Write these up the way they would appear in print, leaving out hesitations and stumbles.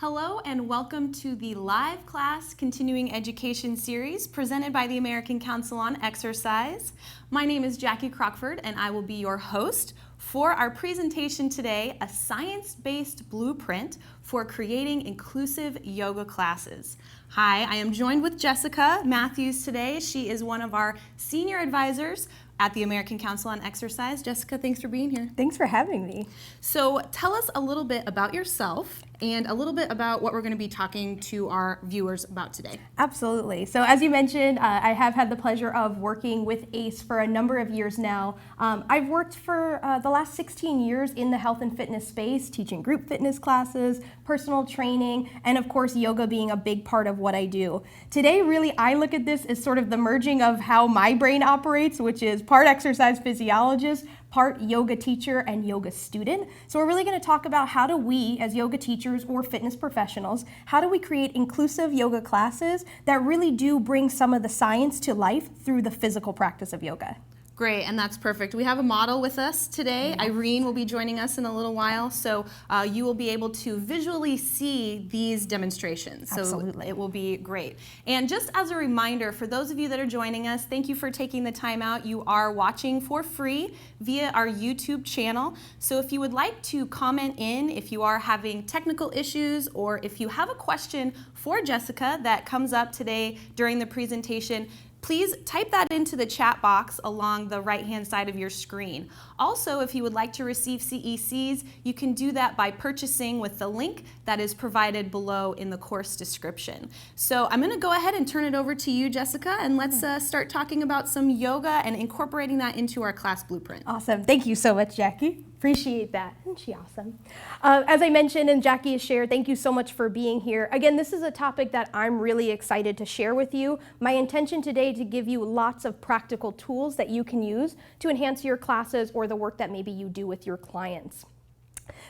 Hello and welcome to the Live Class Continuing Education Series presented by the American Council on Exercise. My name is Jackie Crockford and I will be your host for our presentation today, a science-based blueprint for creating inclusive yoga classes. Hi, I am joined with Jessica Matthews today. She is one of our senior advisors at the American Council on Exercise. Jessica, thanks for being here. Thanks for having me. So tell us a little bit about yourself and a little bit about what we're going to be talking to our viewers about today. Absolutely. So as you mentioned, I have had the pleasure of working with ACE for a number of years now. I've worked for the last 16 years in the health and fitness space, teaching group fitness classes, personal training, and of course yoga being a big part of what I do. Today, really, I look at this as sort of the merging of how my brain operates, which is part exercise physiologist, part yoga teacher and yoga student. So we're really going to talk about how do we as yoga teachers or fitness professionals, how do we create inclusive yoga classes that really do bring some of the science to life through the physical practice of yoga. Great, and that's perfect. We have a model with us today. Yes. Irene will be joining us in a little while, so you will be able to visually see these demonstrations. Absolutely. So it will be great. And just as a reminder, for those of you that are joining us, thank you for taking the time out. You are watching for free via our YouTube channel. So if you would like to comment in, if you are having technical issues, or if you have a question for Jessica that comes up today during the presentation, please type that into the chat box along the right-hand side of your screen. Also, if you would like to receive CECs, you can do that by purchasing with the link that is provided below in the course description. So I'm going to go ahead and turn it over to you, Jessica, and let's start talking about some yoga and incorporating that into our class blueprint. Awesome. Thank you so much, Jackie. Appreciate that. Isn't she awesome? As I mentioned and Jackie has shared, thank you so much for being here. Again, this is a topic that I'm really excited to share with you. My intention today to give you lots of practical tools that you can use to enhance your classes or the work that maybe you do with your clients.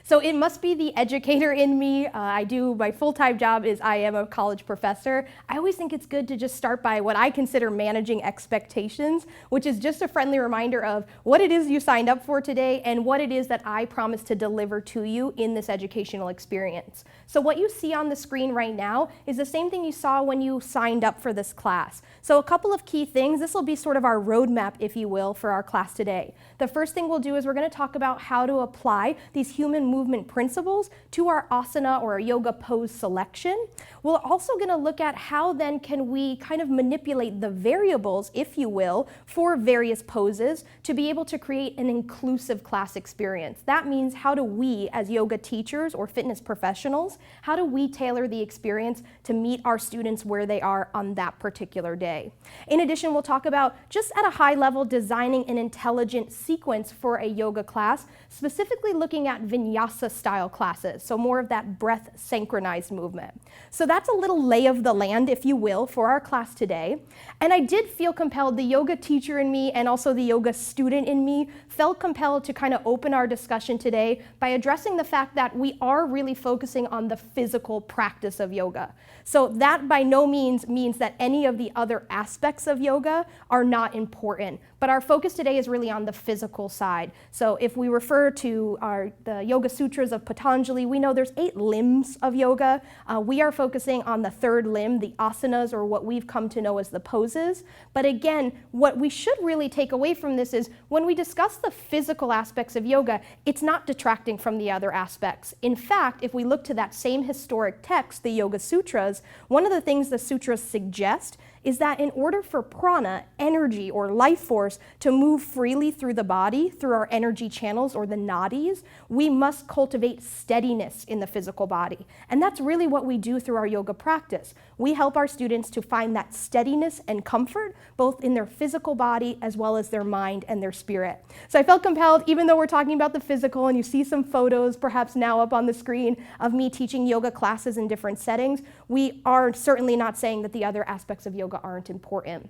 So it must be the educator in me. My full-time job is I am a college professor. I always think it's good to just start by what I consider managing expectations, which is just a friendly reminder of what it is you signed up for today and what it is that I promise to deliver to you in this educational experience. So what you see on the screen right now is the same thing you saw when you signed up for this class. So a couple of key things. This will be sort of our roadmap, if you will, for our class today. The first thing we'll do is we're going to talk about how to apply these human movement principles to our asana or our yoga pose selection. We're also going to look at how then can we kind of manipulate the variables, if you will, for various poses to be able to create an inclusive class experience. That means how do we as yoga teachers or fitness professionals, how do we tailor the experience to meet our students where they are on that particular day. In addition, we'll talk about just at a high level designing an intelligent sequence for a yoga class, specifically looking at vinyasa style classes, so more of that breath synchronized movement. So that's a little lay of the land, if you will, for our class today. And I did feel compelled, the yoga teacher in me and also the yoga student in me felt compelled to kind of open our discussion today by addressing the fact that we are really focusing on the physical practice of yoga. So that by no means that any of the other aspects of yoga are not important, but our focus today is really on the physical side. So if we refer to the Yoga Sutras of Patanjali, we know there's 8 limbs of yoga. We are focusing on the third limb, the asanas, or what we've come to know as the poses. But again, what we should really take away from this is when we discuss the physical aspects of yoga, it's not detracting from the other aspects. In fact, if we look to that same historic text, the Yoga Sutras, one of the things the sutras suggest is that in order for prana, energy or life force, to move freely through the body, through our energy channels or the nadis, we must cultivate steadiness in the physical body. And that's really what we do through our yoga practice. We help our students to find that steadiness and comfort, both in their physical body as well as their mind and their spirit. So I felt compelled, even though we're talking about the physical, and you see some photos perhaps now up on the screen of me teaching yoga classes in different settings, we are certainly not saying that the other aspects of yoga aren't important.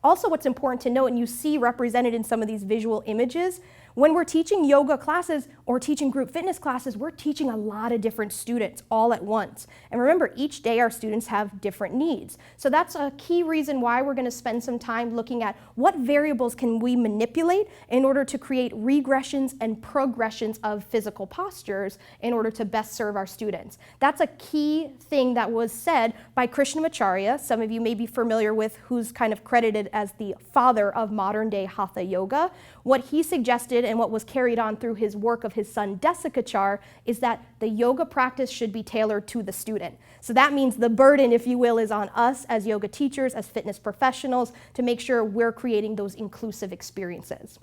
Also, what's important to note, and you see represented in some of these visual images, When we're teaching yoga classes or teaching group fitness classes, we're teaching a lot of different students all at once. And remember, each day our students have different needs. So that's a key reason why we're going to spend some time looking at what variables can we manipulate in order to create regressions and progressions of physical postures in order to best serve our students. That's a key thing that was said by Krishnamacharya. Some of you may be familiar with who's kind of credited as the father of modern day Hatha yoga. What he suggested and what was carried on through his work of his son Desikachar is that the yoga practice should be tailored to the student. So that means the burden, if you will, is on us as yoga teachers, as fitness professionals, to make sure we're creating those inclusive experiences.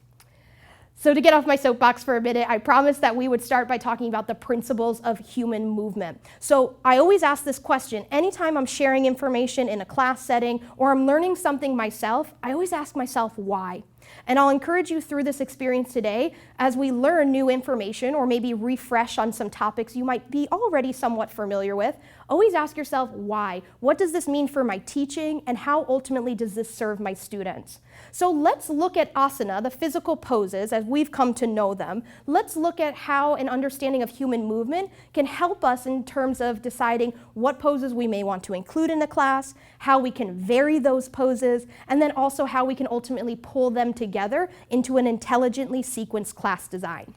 So to get off my soapbox for a minute, I promised that we would start by talking about the principles of human movement. So I always ask this question. Anytime I'm sharing information in a class setting or I'm learning something myself, I always ask myself why. And I'll encourage you through this experience today as we learn new information or maybe refresh on some topics you might be already somewhat familiar with. Always ask yourself why. What does this mean for my teaching, and how ultimately does this serve my students? So let's look at asana, the physical poses as we've come to know them. Let's look at how an understanding of human movement can help us in terms of deciding what poses we may want to include in the class, how we can vary those poses, and then also how we can ultimately pull them together into an intelligently sequenced class design.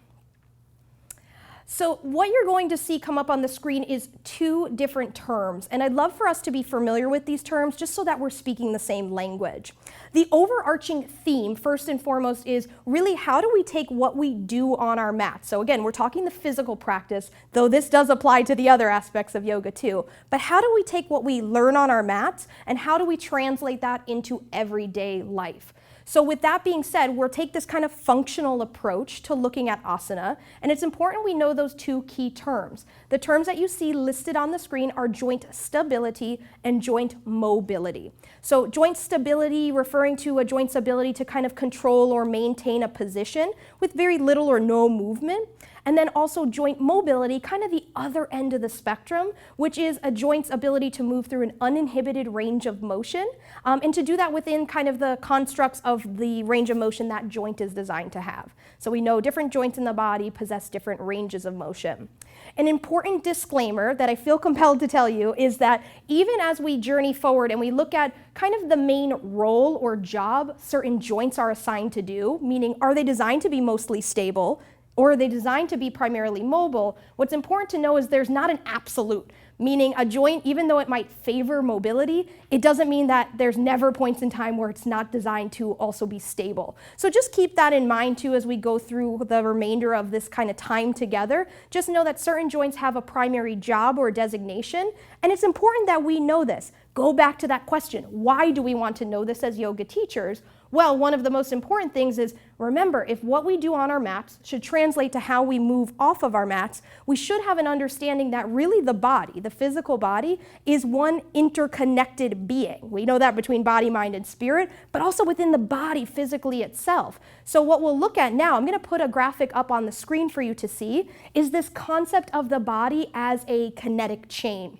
So what you're going to see come up on the screen is two different terms, and I'd love for us to be familiar with these terms just so that we're speaking the same language. The overarching theme, first and foremost, is really how do we take what we do on our mat? So again, we're talking the physical practice, though this does apply to the other aspects of yoga too. But how do we take what we learn on our mats and how do we translate that into everyday life? So with that being said, we'll take this kind of functional approach to looking at asana, and it's important we know those two key terms. The terms that you see listed on the screen are joint stability and joint mobility. So joint stability referring to a joint's ability to kind of control or maintain a position with very little or no movement. And then also joint mobility, kind of the other end of the spectrum, which is a joint's ability to move through an uninhibited range of motion, and to do that within kind of the constructs of the range of motion that joint is designed to have. So we know different joints in the body possess different ranges of motion. An important disclaimer that I feel compelled to tell you is that even as we journey forward and we look at kind of the main role or job certain joints are assigned to do, meaning are they designed to be mostly stable, or are they designed to be primarily mobile? What's important to know is there's not an absolute, meaning a joint, even though it might favor mobility, it doesn't mean that there's never points in time where it's not designed to also be stable. So just keep that in mind too as we go through the remainder of this kind of time together. Just know that certain joints have a primary job or designation, and it's important that we know this. Go back to that question. Why do we want to know this as yoga teachers? Well, one of the most important things is, remember, if what we do on our mats should translate to how we move off of our mats, we should have an understanding that really the body, the physical body, is one interconnected being. We know that between body, mind, and spirit, but also within the body physically itself. So what we'll look at now, I'm going to put a graphic up on the screen for you to see, is this concept of the body as a kinetic chain.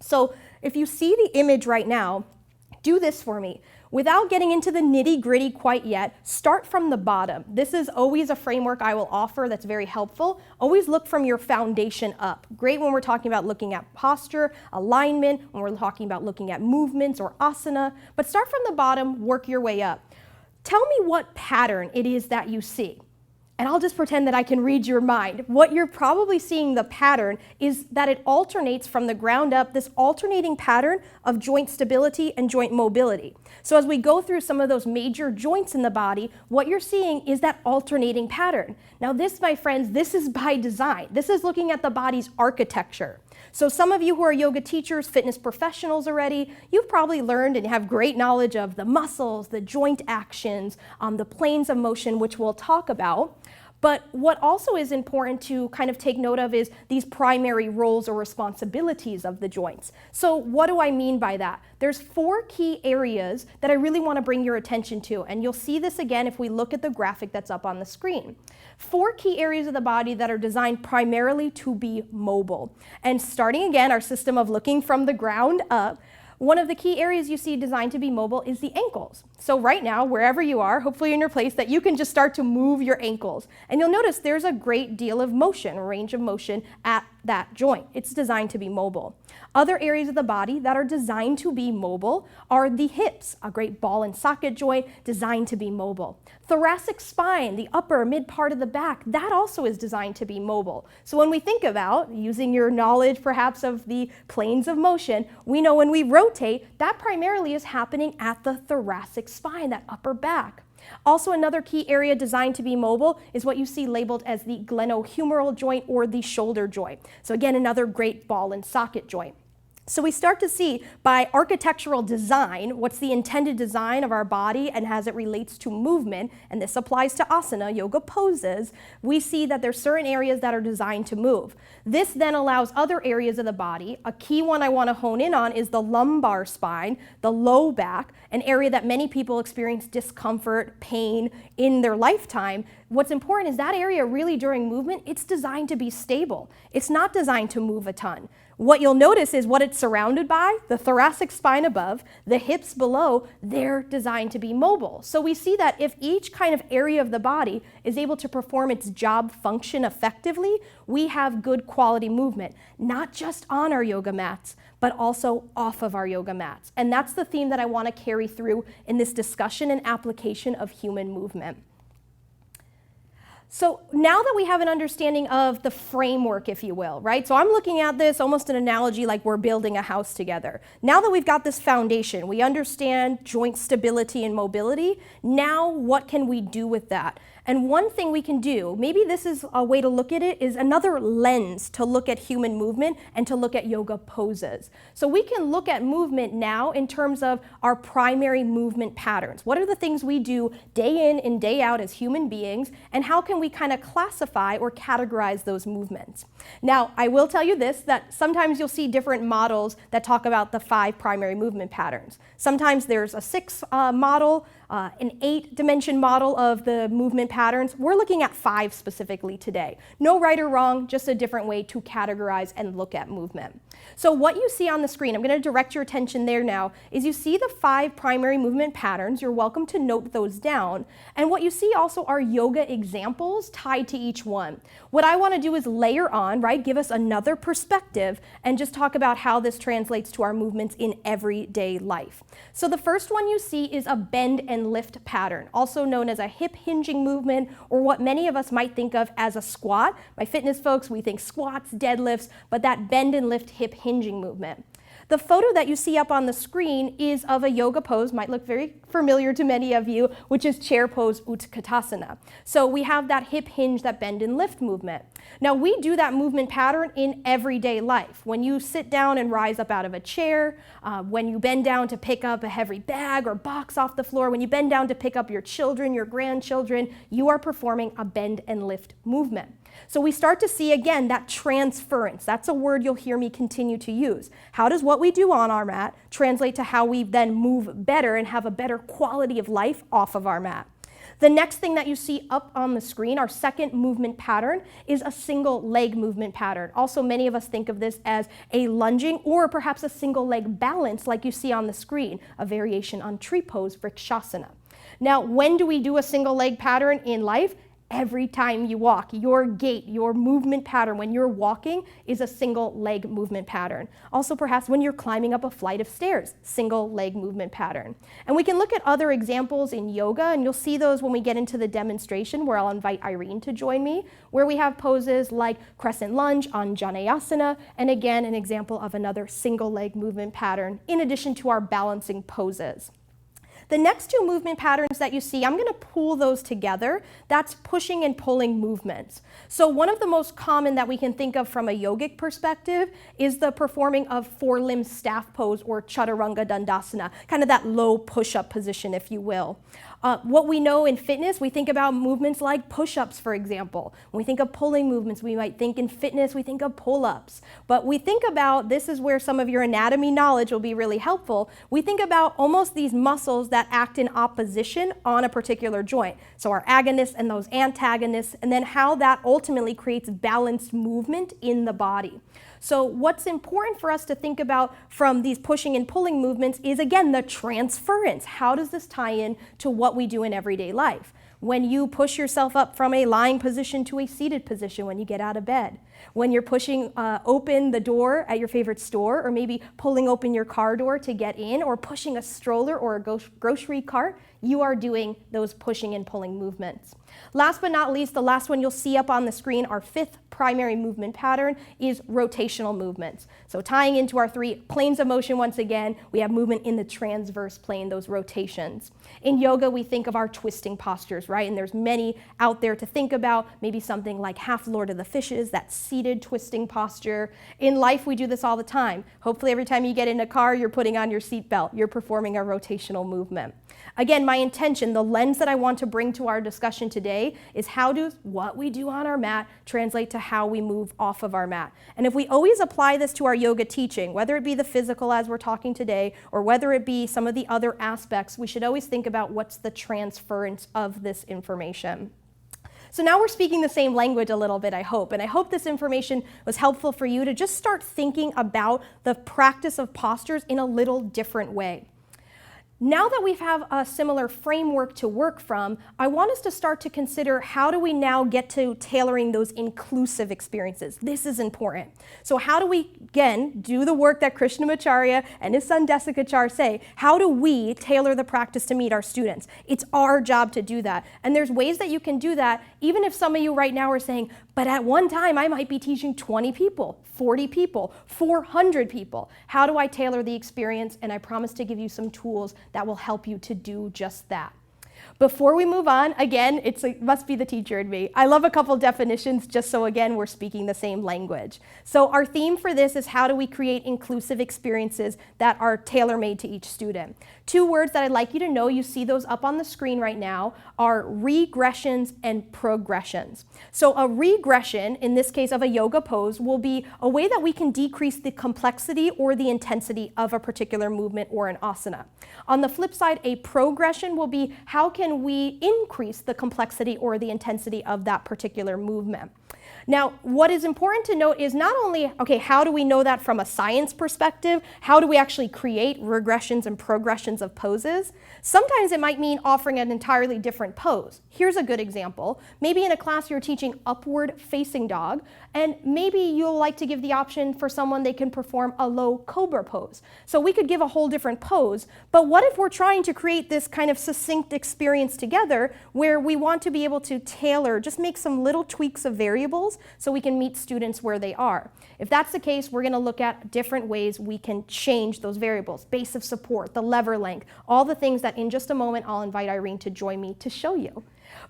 So if you see the image right now, do this for me. Without getting into the nitty-gritty quite yet, start from the bottom. This is always a framework I will offer that's very helpful. Always look from your foundation up. Great when we're talking about looking at posture, alignment, when we're talking about looking at movements or asana, but start from the bottom, work your way up. Tell me what pattern it is that you see. And I'll just pretend that I can read your mind. What you're probably seeing, the pattern, is that it alternates from the ground up, this alternating pattern of joint stability and joint mobility. So as we go through some of those major joints in the body, what you're seeing is that alternating pattern. Now this, my friends, this is by design. This is looking at the body's architecture. So some of you who are yoga teachers, fitness professionals already, you've probably learned and have great knowledge of the muscles, the joint actions, the planes of motion, which we'll talk about. But what also is important to kind of take note of is these primary roles or responsibilities of the joints. So what do I mean by that? There's 4 key areas that I really want to bring your attention to, and you'll see this again if we look at the graphic that's up on the screen. 4 key areas of the body that are designed primarily to be mobile. And starting again, our system of looking from the ground up, One of the key areas you see designed to be mobile is the ankles. So right now, wherever you are, hopefully in your place, that you can just start to move your ankles. And you'll notice there's a great deal of motion, range of motion at that joint. It's designed to be mobile. Other areas of the body that are designed to be mobile are the hips, a great ball and socket joint designed to be mobile. Thoracic spine, the upper mid part of the back, that also is designed to be mobile. So when we think about using your knowledge perhaps of the planes of motion, we know when we rotate, that primarily is happening at the thoracic spine, that upper back. Also, another key area designed to be mobile is what you see labeled as the glenohumeral joint or the shoulder joint. So again, another great ball and socket joint. So we start to see by architectural design, what's the intended design of our body and as it relates to movement, and this applies to asana, yoga poses, we see that there's certain areas that are designed to move. This then allows other areas of the body. A key one I want to hone in on is the lumbar spine, the low back, an area that many people experience discomfort, pain in their lifetime. What's important is that area really during movement, it's designed to be stable. It's not designed to move a ton. What you'll notice is what it's surrounded by, the thoracic spine above, the hips below, they're designed to be mobile. So we see that if each kind of area of the body is able to perform its job function effectively, we have good quality movement, not just on our yoga mats, but also off of our yoga mats. And that's the theme that I want to carry through in this discussion and application of human movement. So now that we have an understanding of the framework, if you will, right? So I'm looking at this almost an analogy like we're building a house together. Now that we've got this foundation, we understand joint stability and mobility, now what can we do with that? And one thing we can do, maybe this is a way to look at it, is another lens to look at human movement and to look at yoga poses. So we can look at movement now in terms of our primary movement patterns. What are the things we do day in and day out as human beings, and how can we kind of classify or categorize those movements? Now, I will tell you this, that sometimes you'll see different models that talk about the 5 primary movement patterns. Sometimes there's a 6 model, an 8-dimension model of the movement patterns. We're looking at 5 specifically today. No right or wrong, just a different way to categorize and look at movement. So what you see on the screen, I'm going to direct your attention there now, is you see the 5 primary movement patterns. You're welcome to note those down. And what you see also are yoga examples tied to each one. What I want to do is layer on, right, give us another perspective and just talk about how this translates to our movements in everyday life. So the first one you see is a bend and lift pattern, also known as a hip hinging movement, or what many of us might think of as a squat. My fitness folks, we think squats, deadlifts, but that bend and lift hip hinging movement. The photo that you see up on the screen is of a yoga pose, might look very familiar to many of you, which is chair pose Utkatasana. So we have that hip hinge, that bend and lift movement. Now we do that movement pattern in everyday life. When you sit down and rise up out of a chair, when you bend down to pick up a heavy bag or box off the floor, when you bend down to pick up your children, your grandchildren, you are performing a bend and lift movement. So we start to see, again, that transference. That's a word you'll hear me continue to use. How does what we do on our mat translate to how we then move better and have a better quality of life off of our mat? The next thing that you see up on the screen, our second movement pattern, is a single leg movement pattern. Also, many of us think of this as a lunging or perhaps a single leg balance like you see on the screen, a variation on tree pose, Vrikshasana. Now, when do we do a single leg pattern in life? Every time you walk. Your gait, your movement pattern when you're walking is a single leg movement pattern. Also perhaps when you're climbing up a flight of stairs, single leg movement pattern. And we can look at other examples in yoga, and you'll see those when we get into the demonstration where I'll invite Irene to join me, where we have poses like crescent lunge, Anjaneyasana, and again an example of another single leg movement pattern in addition to our balancing poses. The next 2 movement patterns that you see, I'm going to pool those together. That's pushing and pulling movements. So one of the most common that we can think of from a yogic perspective is the performing of 4-limb staff pose or Chaturanga Dandasana, kind of that low push-up position, if you will. What we know in fitness, we think about movements like push-ups, for example. When we think of pulling movements, we might think in fitness, we think of pull-ups. But we think about, this is where some of your anatomy knowledge will be really helpful, we think about almost these muscles that that act in opposition on a particular joint. So our agonists and those antagonists, and then how that ultimately creates balanced movement in the body. So what's important for us to think about from these pushing and pulling movements is, again, the transference. How does this tie in to what we do in everyday life? When you push yourself up from a lying position to a seated position when you get out of bed, when you're pushing open the door at your favorite store, or maybe pulling open your car door to get in, or pushing a stroller or a grocery cart, you are doing those pushing and pulling movements. Last but not least, the last one you'll see up on the screen, our fifth primary movement pattern, is rotational movements. So tying into our three planes of motion once again, we have movement in the transverse plane, those rotations. In yoga, we think of our twisting postures, right? And there's many out there to think about, maybe something like half Lord of the Fishes, that seated twisting posture. In life, we do this all the time. Hopefully every time you get in a car, you're putting on your seatbelt, you're performing a rotational movement. Again, my intention, the lens that I want to bring to our discussion today is how does what we do on our mat translate to how we move off of our mat. And if we always apply this to our yoga teaching, whether it be the physical as we're talking today, or whether it be some of the other aspects, we should always think about what's the transference of this information. So now we're speaking the same language a little bit, I hope, and I hope this information was helpful for you to just start thinking about the practice of postures in a little different way. Now that we have a similar framework to work from, I want us to start to consider how do we now get to tailoring those inclusive experiences. This is important. So how do we, again, do the work that Krishnamacharya and his son Desikachar say? How do we tailor the practice to meet our students? It's our job to do that. And there's ways that you can do that, even if some of you right now are saying, but at one time I might be teaching 20 people, 40 people, 400 people. How do I tailor the experience? And I promise to give you some tools that will help you to do just that. Before we move on, again, it must be the teacher in me. I love a couple definitions just so, again, we're speaking the same language. So our theme for this is how do we create inclusive experiences that are tailor-made to each student. Two words that I'd like you to know, you see those up on the screen right now, are regressions and progressions. So a regression, in this case of a yoga pose, will be a way that we can decrease the complexity or the intensity of a particular movement or an asana. On the flip side, a progression will be how can we increase the complexity or the intensity of that particular movement. Now, what is important to note is not only, okay, how do we know that from a science perspective? How do we actually create regressions and progressions of poses? Sometimes it might mean offering an entirely different pose. Here's a good example. Maybe in a class you're teaching upward facing dog, and maybe you'll like to give the option for someone they can perform a low cobra pose. So we could give a whole different pose, but what if we're trying to create this kind of succinct experience together where we want to be able to tailor, just make some little tweaks of variables so we can meet students where they are. If that's the case, we're going to look at different ways we can change those variables, base of support, the lever length, all the things that in just a moment I'll invite Irene to join me to show you.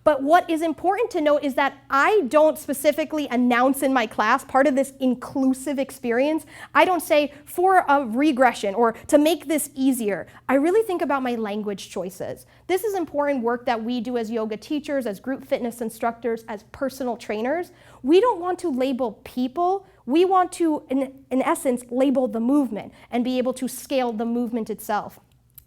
But what is important to note is that I don't specifically announce in my class, part of this inclusive experience, I don't say for a regression or to make this easier. I really think about my language choices. This is important work that we do as yoga teachers, as group fitness instructors, as personal trainers. We don't want to label people. We want to, in essence, label the movement and be able to scale the movement itself.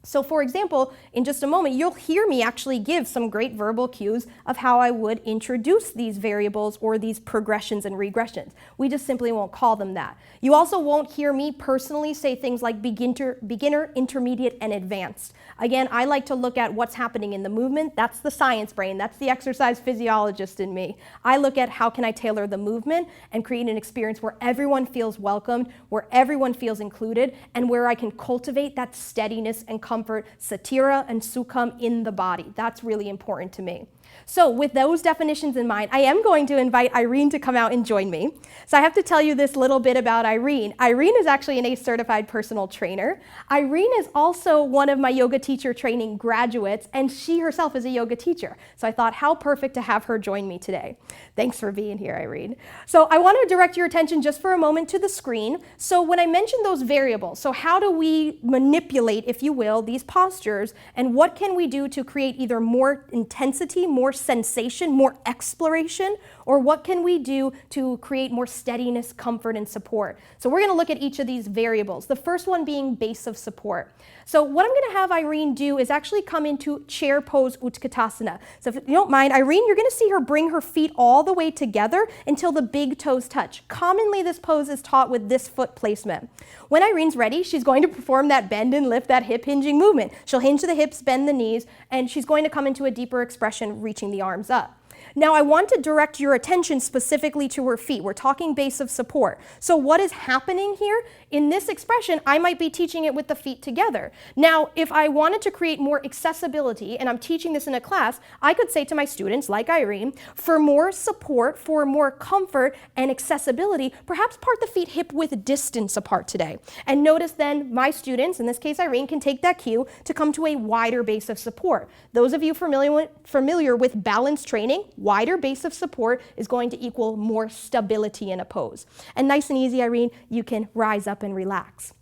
So for example, in just a moment, you'll hear me actually give some great verbal cues of how I would introduce these variables or these progressions and regressions. We just simply won't call them that. You also won't hear me personally say things like beginner, intermediate, and advanced. Again, I like to look at what's happening in the movement. That's the science brain. That's the exercise physiologist in me. I look at how can I tailor the movement and create an experience where everyone feels welcomed, where everyone feels included, and where I can cultivate that steadiness and comfort, satira and sukham in the body. That's really important to me. So with those definitions in mind, I am going to invite Irene to come out and join me. So I have to tell you this little bit about Irene. Irene is actually an ACE certified personal trainer. Irene is also one of my yoga teacher training graduates, and she herself is a yoga teacher. So I thought how perfect to have her join me today. Thanks for being here, Irene. So I want to direct your attention just for a moment to the screen. So when I mentioned those variables, so how do we manipulate, if you will, these postures, and what can we do to create either more intensity, more sensation, more exploration, or what can we do to create more steadiness, comfort, and support. So we're going to look at each of these variables, the first one being base of support. So what I'm going to have Irene do is actually come into chair pose Utkatasana. So if you don't mind, Irene, you're going to see her bring her feet all the way together until the big toes touch. Commonly, this pose is taught with this foot placement. When Irene's ready, she's going to perform that bend and lift, that hip hinging movement. She'll hinge the hips, bend the knees, and she's going to come into a deeper expression, reaching the arms up. Now, I want to direct your attention specifically to her feet. We're talking base of support. So what is happening here? In this expression, I might be teaching it with the feet together. Now, if I wanted to create more accessibility, and I'm teaching this in a class, I could say to my students, like Irene, for more support, for more comfort and accessibility, perhaps part the feet hip-width distance apart today. And notice then my students, in this case Irene, can take that cue to come to a wider base of support. Those of you familiar with balance training, wider base of support is going to equal more stability in a pose. And nice and easy, Irene, you can rise up and relax.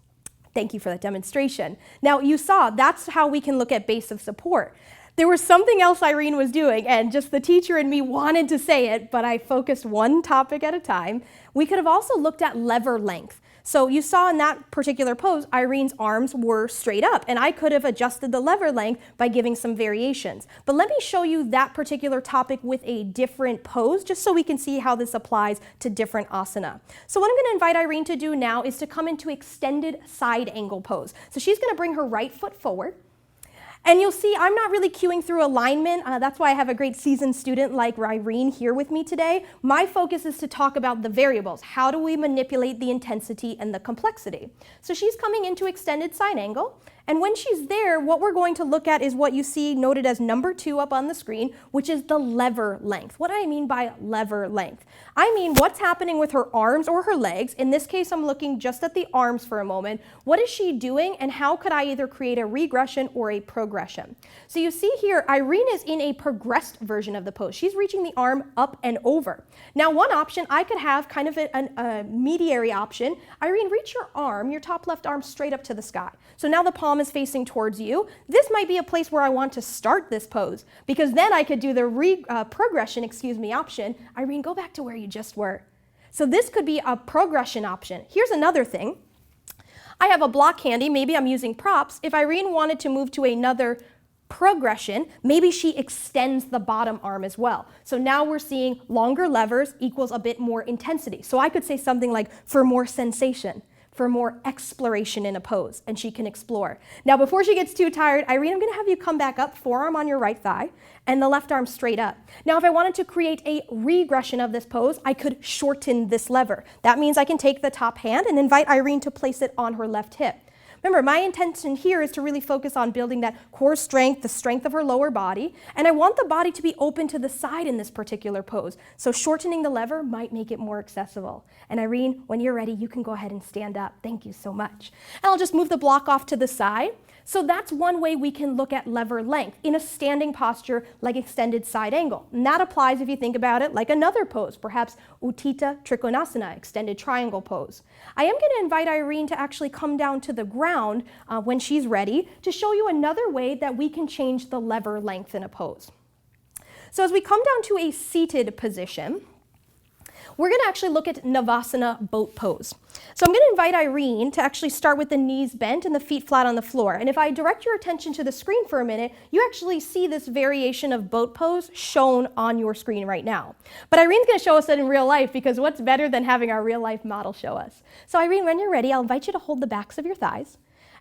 Thank you for that demonstration. Now, you saw that's how we can look at base of support. There was something else Irene was doing, and just the teacher in me wanted to say it, but I focused one topic at a time. We could have also looked at lever length. So you saw in that particular pose, Irene's arms were straight up, and I could have adjusted the lever length by giving some variations. But let me show you that particular topic with a different pose, just so we can see how this applies to different asana. So what I'm going to invite Irene to do now is to come into extended side angle pose. So she's going to bring her right foot forward. And you'll see I'm not really cueing through alignment. That's why I have a great seasoned student like Irene here with me today. My focus is to talk about the variables. How do we manipulate the intensity and the complexity? So she's coming into extended side angle. And when she's there, what we're going to look at is what you see noted as number 2 up on the screen, which is the lever length. What do I mean by lever length? I mean what's happening with her arms or her legs. In this case, I'm looking just at the arms for a moment. What is she doing, and how could I either create a regression or a progression? So you see here, Irene is in a progressed version of the pose. She's reaching the arm up and over. Now, one option, I could have kind of a mediary option. Irene, reach your arm, your top left arm, straight up to the sky. So now the palm is facing towards you. This might be a place where I want to start this pose, because then I could do the progression option. Irene, go back to where you just were. So this could be a progression option. Here's another thing. I have a block handy. Maybe I'm using props. If Irene wanted to move to another progression, maybe she extends the bottom arm as well. So now we're seeing longer levers equals a bit more intensity. So I could say something like, for more sensation, for more exploration in a pose, and she can explore. Now, before she gets too tired, Irene, I'm going to have you come back up, forearm on your right thigh, and the left arm straight up. Now, if I wanted to create a regression of this pose, I could shorten this lever. That means I can take the top hand and invite Irene to place it on her left hip. Remember, my intention here is to really focus on building that core strength, the strength of her lower body, and I want the body to be open to the side in this particular pose. So shortening the lever might make it more accessible. And Irene, when you're ready, you can go ahead and stand up. Thank you so much. And I'll just move the block off to the side. So that's one way we can look at lever length in a standing posture like extended side angle. And that applies, if you think about it, like another pose, perhaps Utthita Trikonasana, extended triangle pose. I am going to invite Irene to actually come down to the ground when she's ready to show you another way that we can change the lever length in a pose. So as we come down to a seated position, we're going to actually look at Navasana boat pose. So I'm going to invite Irene to actually start with the knees bent and the feet flat on the floor. And if I direct your attention to the screen for a minute, you actually see this variation of boat pose shown on your screen right now. But Irene's going to show us that in real life, because what's better than having our real life model show us? So Irene, when you're ready, I'll invite you to hold the backs of your thighs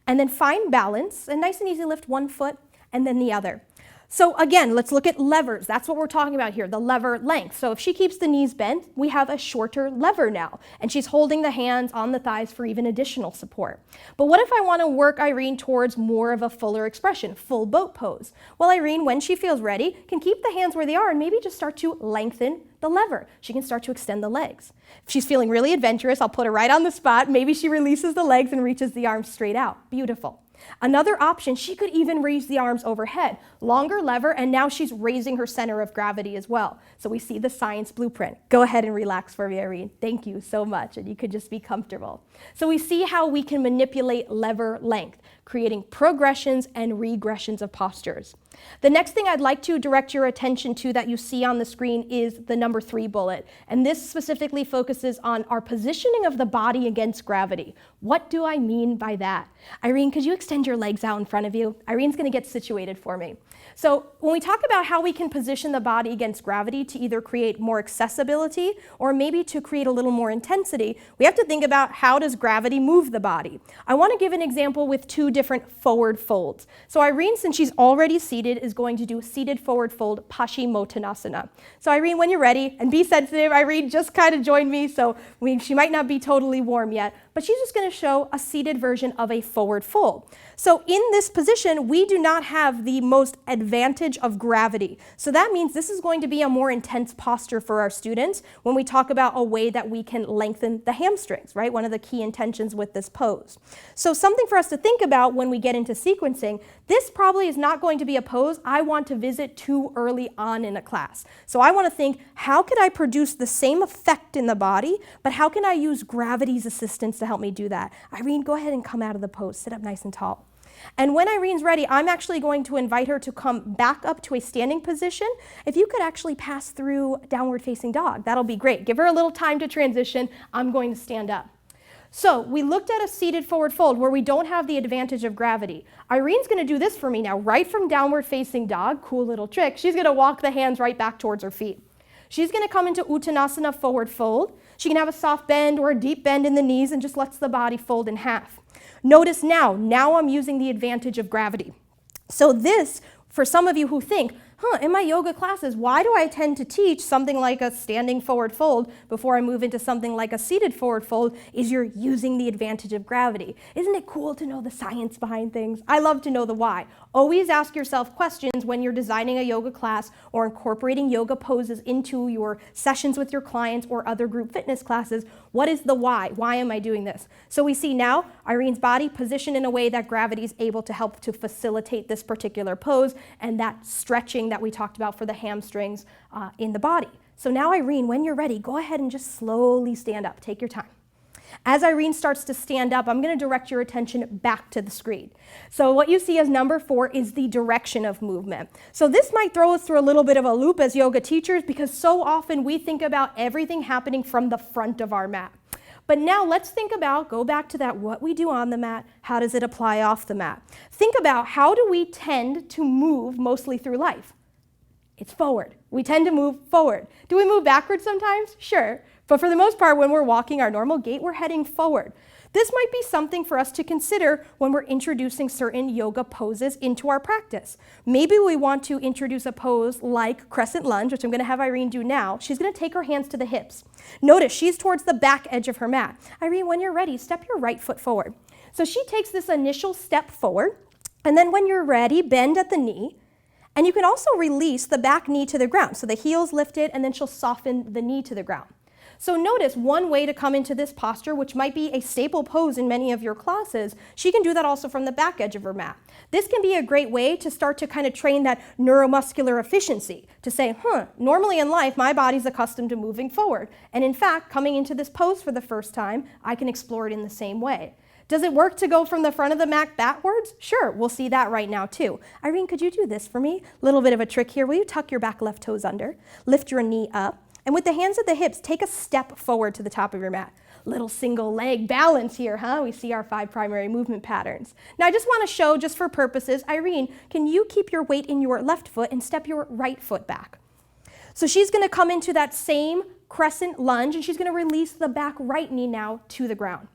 and then find balance and nice and easy lift one foot and then the other. So again, let's look at levers. That's what we're talking about here, the lever length. So if she keeps the knees bent, we have a shorter lever now, and she's holding the hands on the thighs for even additional support. But what if I want to work Irene towards more of a fuller expression, full boat pose? Well, Irene, when she feels ready, can keep the hands where they are and maybe just start to lengthen the lever. She can start to extend the legs. If she's feeling really adventurous, I'll put her right on the spot. Maybe she releases the legs and reaches the arms straight out. Beautiful. Another option, she could even raise the arms overhead. Longer lever, and now she's raising her center of gravity as well. So we see the science blueprint. Go ahead and relax for me, Irene. Thank you so much, and you could just be comfortable. So we see how we can manipulate lever length, creating progressions and regressions of postures. The next thing I'd like to direct your attention to that you see on the screen is the number 3 bullet. And this specifically focuses on our positioning of the body against gravity. What do I mean by that? Irene, could you extend your legs out in front of you? Irene's going to get situated for me. So when we talk about how we can position the body against gravity to either create more accessibility or maybe to create a little more intensity, we have to think about how does gravity move the body. I want to give an example with 2 different forward folds. So Irene, since she's already seated, is going to do seated forward fold Paschimottanasana. So Irene, when you're ready, and be sensitive, Irene just kind of joined me, so she might not be totally warm yet, but she's just going to show a seated version of a forward fold. So in this position, we do not have the most advantage of gravity. So that means this is going to be a more intense posture for our students when we talk about a way that we can lengthen the hamstrings, right? One of the key intentions with this pose. So something for us to think about when we get into sequencing, this probably is not going to be a pose I want to visit too early on in a class. So I want to think, how can I produce the same effect in the body, but how can I use gravity's assistance to help me do that? Irene, go ahead and come out of the pose. Sit up nice and tall. And when Irene's ready, I'm actually going to invite her to come back up to a standing position. If you could actually pass through downward facing dog, that'll be great. Give her a little time to transition. I'm going to stand up. So we looked at a seated forward fold where we don't have the advantage of gravity. Irene's going to do this for me now, right from downward facing dog. Cool little trick. She's going to walk the hands right back towards her feet. She's going to come into Uttanasana forward fold. She can have a soft bend or a deep bend in the knees and just lets the body fold in half. Notice now I'm using the advantage of gravity. So this, for some of you who think, in my yoga classes, why do I tend to teach something like a standing forward fold before I move into something like a seated forward fold, is you're using the advantage of gravity. Isn't it cool to know the science behind things? I love to know the why. Always ask yourself questions when you're designing a yoga class or incorporating yoga poses into your sessions with your clients or other group fitness classes. What is the why? Why am I doing this? So we see now Irene's body positioned in a way that gravity is able to help to facilitate this particular pose and that stretching that we talked about for the hamstrings in the body. So now Irene, when you're ready, go ahead and just slowly stand up. Take your time. As Irene starts to stand up, I'm going to direct your attention back to the screen. So what you see as number 4 is the direction of movement. So this might throw us through a little bit of a loop as yoga teachers because so often we think about everything happening from the front of our mat. But now let's think about, go back to that, what we do on the mat, how does it apply off the mat? Think about how do we tend to move mostly through life? It's forward. We tend to move forward. Do we move backwards sometimes? Sure. But for the most part, when we're walking our normal gait, we're heading forward. This might be something for us to consider when we're introducing certain yoga poses into our practice. Maybe we want to introduce a pose like crescent lunge, which I'm going to have Irene do now. She's going to take her hands to the hips. Notice she's towards the back edge of her mat. Irene, when you're ready, step your right foot forward. So she takes this initial step forward, and then when you're ready, bend at the knee. And you can also release the back knee to the ground. So the heel's lifted, and then she'll soften the knee to the ground. So notice one way to come into this posture, which might be a staple pose in many of your classes, she can do that also from the back edge of her mat. This can be a great way to start to kind of train that neuromuscular efficiency, to say, normally in life, my body's accustomed to moving forward. And in fact, coming into this pose for the first time, I can explore it in the same way. Does it work to go from the front of the mat backwards? Sure, we'll see that right now too. Irene, could you do this for me? Little bit of a trick here. Will you tuck your back left toes under? Lift your knee up. And with the hands at the hips, take a step forward to the top of your mat. Little single leg balance here, huh? We see our 5 primary movement patterns. Now I just want to show, just for purposes, Irene, can you keep your weight in your left foot and step your right foot back? So she's going to come into that same crescent lunge, and she's going to release the back right knee now to the ground.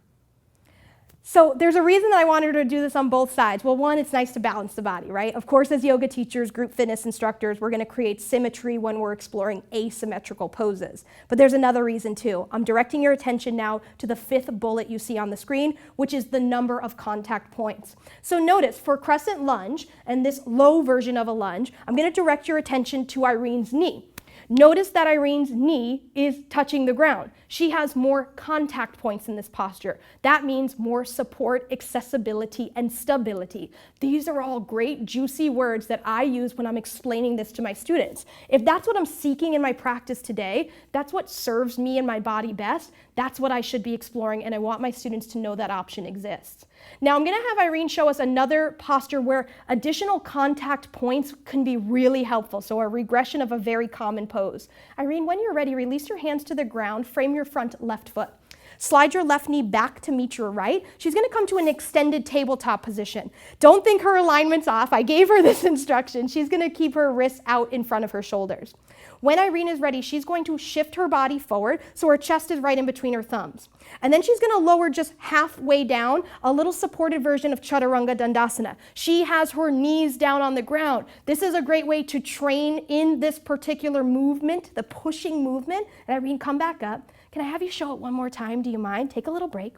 So there's a reason that I wanted her to do this on both sides. Well, one, it's nice to balance the body, right? Of course, as yoga teachers, group fitness instructors, we're going to create symmetry when we're exploring asymmetrical poses. But there's another reason too. I'm directing your attention now to the 5th bullet you see on the screen, which is the number of contact points. So notice for crescent lunge and this low version of a lunge, I'm going to direct your attention to Irene's knee. Notice that Irene's knee is touching the ground. She has more contact points in this posture. That means more support, accessibility, and stability. These are all great, juicy words that I use when I'm explaining this to my students. If that's what I'm seeking in my practice today, that's what serves me and my body best, That's what I should be exploring, and I want my students to know that option exists. Now I'm going to have Irene show us another posture where additional contact points can be really helpful, so a regression of a very common pose. Irene, when you're ready, release your hands to the ground, frame your front left foot. Slide your left knee back to meet your right. She's going to come to an extended tabletop position. Don't think her alignment's off. I gave her this instruction. She's going to keep her wrists out in front of her shoulders. When Irene is ready, she's going to shift her body forward so her chest is right in between her thumbs. And then she's going to lower just halfway down, a little supported version of Chaturanga Dandasana. She has her knees down on the ground. This is a great way to train in this particular movement, the pushing movement. And Irene, come back up. Can I have you show it one more time? Do you mind? Take a little break.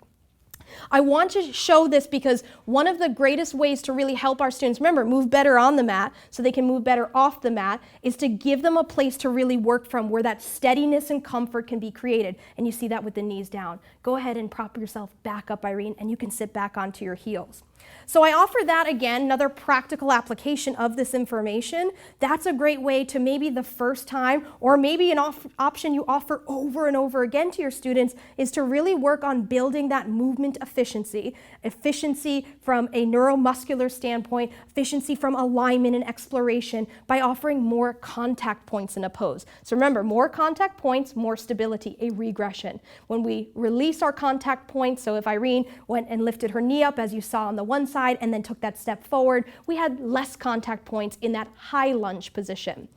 I want to show this because one of the greatest ways to really help our students, remember, move better on the mat so they can move better off the mat, is to give them a place to really work from where that steadiness and comfort can be created. And you see that with the knees down. Go ahead and prop yourself back up, Irene, and you can sit back onto your heels. So I offer that again, another practical application of this information. That's a great way to maybe the first time, or maybe an option you offer over and over again to your students, is to really work on building that movement efficiency. Efficiency from a neuromuscular standpoint, efficiency from alignment and exploration by offering more contact points in a pose. So remember, more contact points, more stability, a regression. When we release our contact points, so if Irene went and lifted her knee up as you saw on the one side and then took that step forward, we had less contact points in that high lunge position.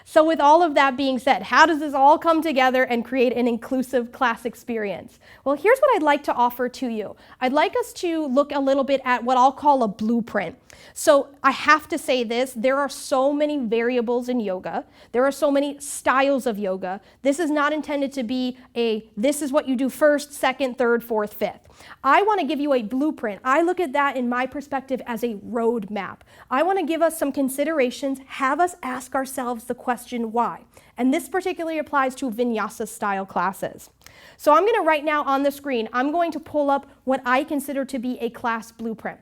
So with all of that being said, how does this all come together and create an inclusive class experience? Well, here's what I'd like to offer to you. I'd like us to look a little bit at what I'll call a blueprint. So I have to say this, there are so many variables in yoga. There are so many styles of yoga. This is not intended to be this is what you do first, second, third, fourth, fifth. I want to give you a blueprint. I look at that in my perspective as a roadmap. I want to give us some considerations, have us ask ourselves the question why. And this particularly applies to vinyasa style classes. So I'm going to right now on the screen, I'm going to pull up what I consider to be a class blueprint.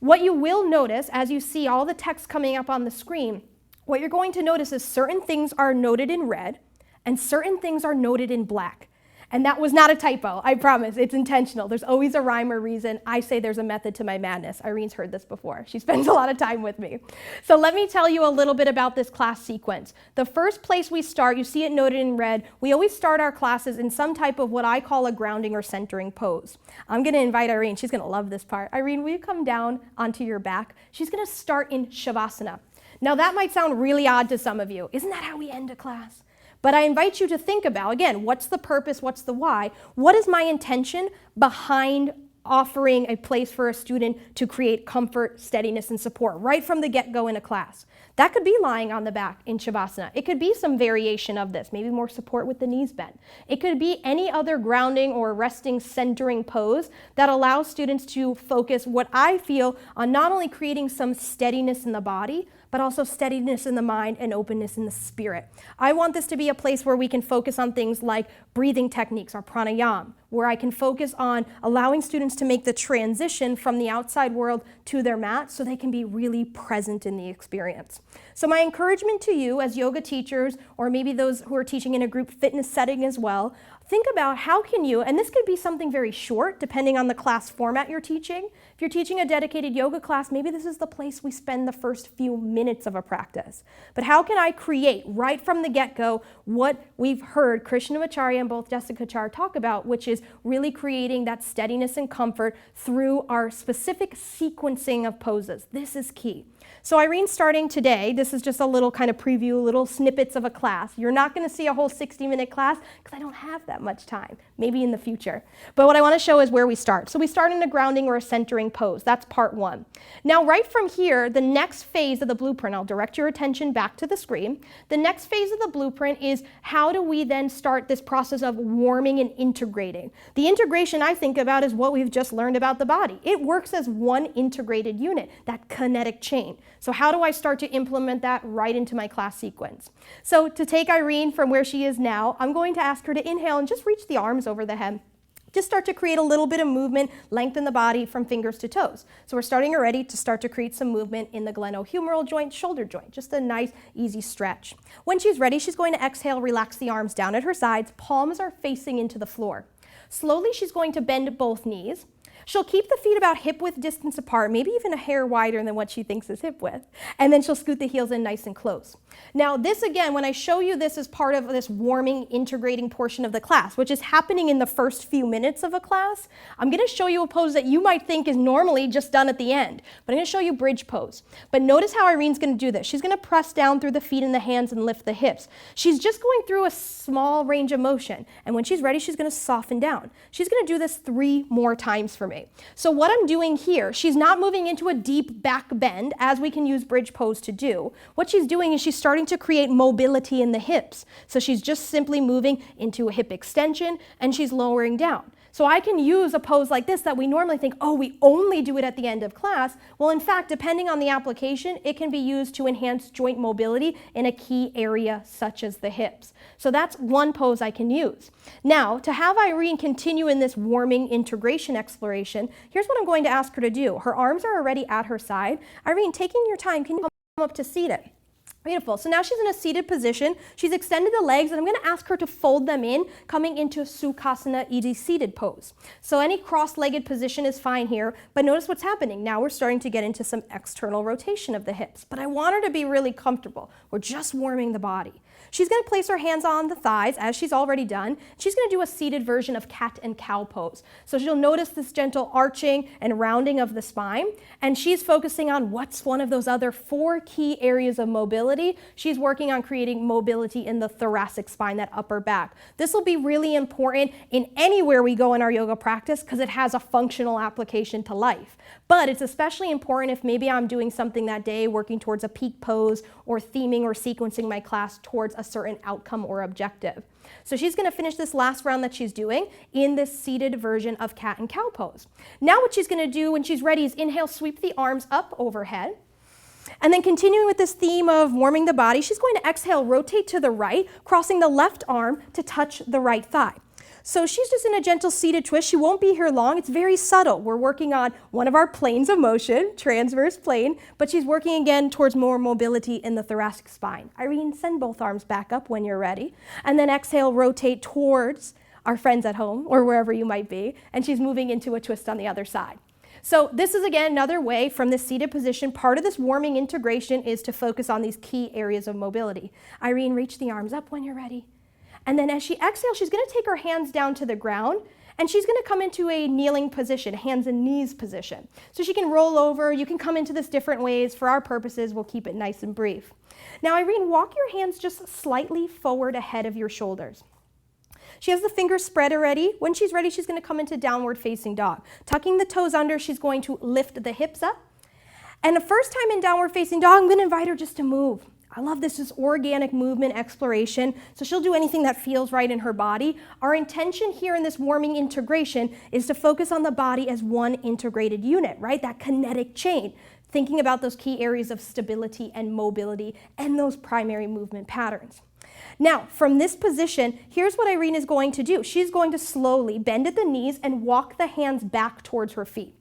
What you will notice as you see all the text coming up on the screen, what you're going to notice is certain things are noted in red and certain things are noted in black. And that was not a typo, I promise. It's intentional. There's always a rhyme or reason. I say there's a method to my madness. Irene's heard this before. She spends a lot of time with me. So let me tell you a little bit about this class sequence. The first place we start, you see it noted in red, we always start our classes in some type of what I call a grounding or centering pose. I'm going to invite Irene. She's going to love this part. Irene, will you come down onto your back? She's going to start in Shavasana. Now that might sound really odd to some of you. Isn't that how we end a class? But I invite you to think about, again, what's the purpose, what's the why? What is my intention behind offering a place for a student to create comfort, steadiness, and support right from the get-go in a class? That could be lying on the back in Shavasana. It could be some variation of this, maybe more support with the knees bent. It could be any other grounding or resting, centering pose that allows students to focus what I feel on not only creating some steadiness in the body, but also steadiness in the mind and openness in the spirit. I want this to be a place where we can focus on things like breathing techniques or pranayama, where I can focus on allowing students to make the transition from the outside world to their mat so they can be really present in the experience. So my encouragement to you as yoga teachers, or maybe those who are teaching in a group fitness setting as well, think about how can you, and this could be something very short depending on the class format you're teaching. If you're teaching a dedicated yoga class, maybe this is the place we spend the first few minutes of a practice. But how can I create right from the get-go what we've heard Krishnamacharya and both Jessica Char talk about, which is really creating that steadiness and comfort through our specific sequencing of poses. This is key. So Irene's starting today. This is just a little kind of preview, little snippets of a class. You're not going to see a whole 60-minute class because I don't have that much time, maybe in the future. But what I want to show is where we start. So we start in a grounding or a centering pose. That's part one. Now right from here, the next phase of the blueprint, I'll direct your attention back to the screen. The next phase of the blueprint is how do we then start this process of warming and integrating. The integration I think about is what we've just learned about the body. It works as one integrated unit, that kinetic chain. So how do I start to implement that right into my class sequence? So to take Irene from where she is now, I'm going to ask her to inhale and just reach the arms over the head. Just start to create a little bit of movement, lengthen the body from fingers to toes. So we're starting already to start to create some movement in the glenohumeral joint, shoulder joint, just a nice, easy stretch. When she's ready, she's going to exhale, relax the arms down at her sides, palms are facing into the floor. Slowly, she's going to bend both knees. She'll keep the feet about hip width distance apart, maybe even a hair wider than what she thinks is hip width. And then she'll scoot the heels in nice and close. Now this again, when I show you this as part of this warming, integrating portion of the class, which is happening in the first few minutes of a class, I'm gonna show you a pose that you might think is normally just done at the end. But I'm gonna show you bridge pose. But notice how Irene's gonna do this. She's gonna press down through the feet and the hands and lift the hips. She's just going through a small range of motion. And when she's ready, she's gonna soften down. She's gonna do this 3 more times for me. So what I'm doing here, she's not moving into a deep back bend, as we can use bridge pose to do. What she's doing is she's starting to create mobility in the hips. So she's just simply moving into a hip extension, and she's lowering down. So I can use a pose like this that we normally think, oh, we only do it at the end of class. Well, in fact, depending on the application, it can be used to enhance joint mobility in a key area such as the hips. So that's one pose I can use. Now, to have Irene continue in this warming integration exploration, here's what I'm going to ask her to do. Her arms are already at her side. Irene, taking your time, can you come up to seated? Beautiful. So now she's in a seated position. She's extended the legs, and I'm going to ask her to fold them in, coming into a Sukhasana easy seated pose. So any cross-legged position is fine here, but notice what's happening. Now we're starting to get into some external rotation of the hips, but I want her to be really comfortable. We're just warming the body. She's going to place her hands on the thighs, as she's already done. She's going to do a seated version of cat and cow pose. So she'll notice this gentle arching and rounding of the spine, and she's focusing on what's one of those other 4 key areas of mobility. She's working on creating mobility in the thoracic spine, that upper back. This will be really important in anywhere we go in our yoga practice because it has a functional application to life. But it's especially important if maybe I'm doing something that day, working towards a peak pose or theming or sequencing my class towards a certain outcome or objective. So she's going to finish this last round that she's doing in this seated version of cat and cow pose. Now what she's going to do when she's ready is inhale, sweep the arms up overhead. And then continuing with this theme of warming the body, she's going to exhale, rotate to the right, crossing the left arm to touch the right thigh. So she's just in a gentle seated twist. She won't be here long. It's very subtle. We're working on one of our planes of motion, transverse plane, but she's working again towards more mobility in the thoracic spine. Irene, send both arms back up when you're ready. And then exhale, rotate towards our friends at home or wherever you might be. And she's moving into a twist on the other side. So this is, again, another way from this seated position. Part of this warming integration is to focus on these key areas of mobility. Irene, reach the arms up when you're ready. And then as she exhales, she's going to take her hands down to the ground, and she's going to come into a kneeling position, hands and knees position. So she can roll over. You can come into this different ways. For our purposes, we'll keep it nice and brief. Now, Irene, walk your hands just slightly forward ahead of your shoulders. She has the fingers spread already. When she's ready, she's going to come into downward facing dog. Tucking the toes under, she's going to lift the hips up. And the first time in downward facing dog, I'm going to invite her just to move. I love this organic movement exploration. So she'll do anything that feels right in her body. Our intention here in this warming integration is to focus on the body as one integrated unit, right? That kinetic chain. Thinking about those key areas of stability and mobility and those primary movement patterns. Now, from this position, here's what Irene is going to do. She's going to slowly bend at the knees and walk the hands back towards her feet.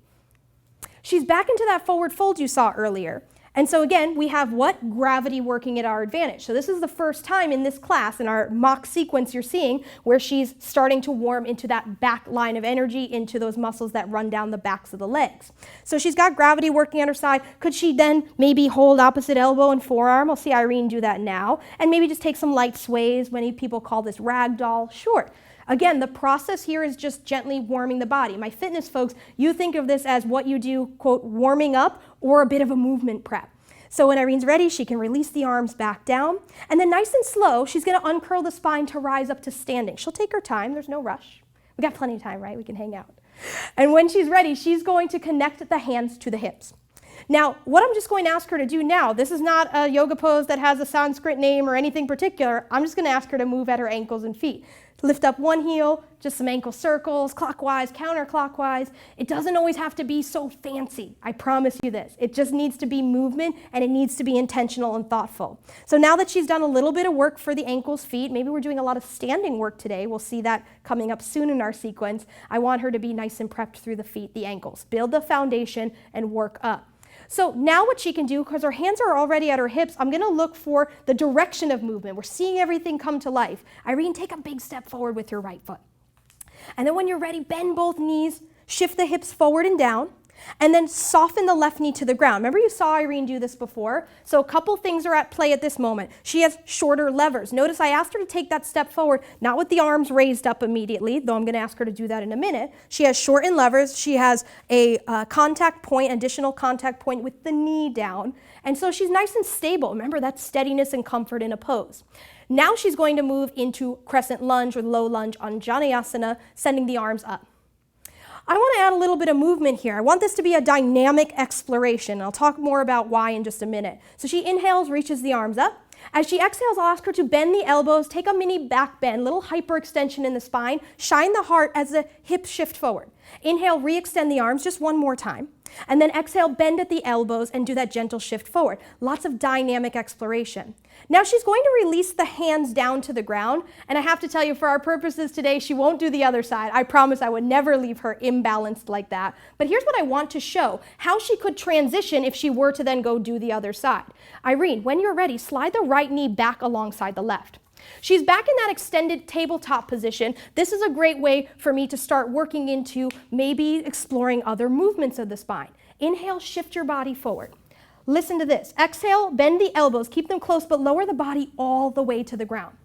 She's back into that forward fold you saw earlier. And so again, we have what? Gravity working at our advantage. So this is the first time in this class, in our mock sequence you're seeing, where she's starting to warm into that back line of energy, into those muscles that run down the backs of the legs. So she's got gravity working on her side. Could she then maybe hold opposite elbow and forearm? I'll see Irene do that now. And maybe just take some light sways. Many people call this ragdoll. Sure. Again, the process here is just gently warming the body. My fitness folks, you think of this as what you do, quote, warming up or a bit of a movement prep. So when Irene's ready, she can release the arms back down. And then nice and slow, she's going to uncurl the spine to rise up to standing. She'll take her time. There's no rush. We got plenty of time, right? We can hang out. And when she's ready, she's going to connect the hands to the hips. Now, what I'm just going to ask her to do now, this is not a yoga pose that has a Sanskrit name or anything particular. I'm just going to ask her to move at her ankles and feet. Lift up one heel, just some ankle circles, clockwise, counterclockwise. It doesn't always have to be so fancy. I promise you this. It just needs to be movement, and it needs to be intentional and thoughtful. So now that she's done a little bit of work for the ankles, feet, maybe we're doing a lot of standing work today. We'll see that coming up soon in our sequence. I want her to be nice and prepped through the feet, the ankles. Build the foundation and work up. So now what she can do, because her hands are already at her hips, I'm going to look for the direction of movement. We're seeing everything come to life. Irene, take a big step forward with your right foot. And then when you're ready, bend both knees, shift the hips forward and down, and then soften the left knee to the ground. Remember you saw Irene do this before? So a couple things are at play at this moment. She has shorter levers. Notice I asked her to take that step forward, not with the arms raised up immediately, though I'm going to ask her to do that in a minute. She has shortened levers. She has a contact point, additional contact point with the knee down. And so she's nice and stable. Remember, that's steadiness and comfort in a pose. Now she's going to move into crescent lunge or low lunge on Janayasana, sending the arms up. I want to add a little bit of movement here. I want this to be a dynamic exploration. I'll talk more about why in just a minute. So she inhales, reaches the arms up. As she exhales, I'll ask her to bend the elbows, take a mini back bend, little hyperextension in the spine, shine the heart as the hips shift forward. Inhale, re-extend the arms just one more time. And then exhale, bend at the elbows and do that gentle shift forward. Lots of dynamic exploration. Now she's going to release the hands down to the ground. And I have to tell you, for our purposes today, she won't do the other side. I promise I would never leave her imbalanced like that. But here's what I want to show, how she could transition if she were to then go do the other side. Irene, when you're ready, slide the right knee back alongside the left. She's back in that extended tabletop position. This is a great way for me to start working into maybe exploring other movements of the spine. Inhale, shift your body forward. Listen to this. Exhale, bend the elbows, keep them close, but lower the body all the way to the ground.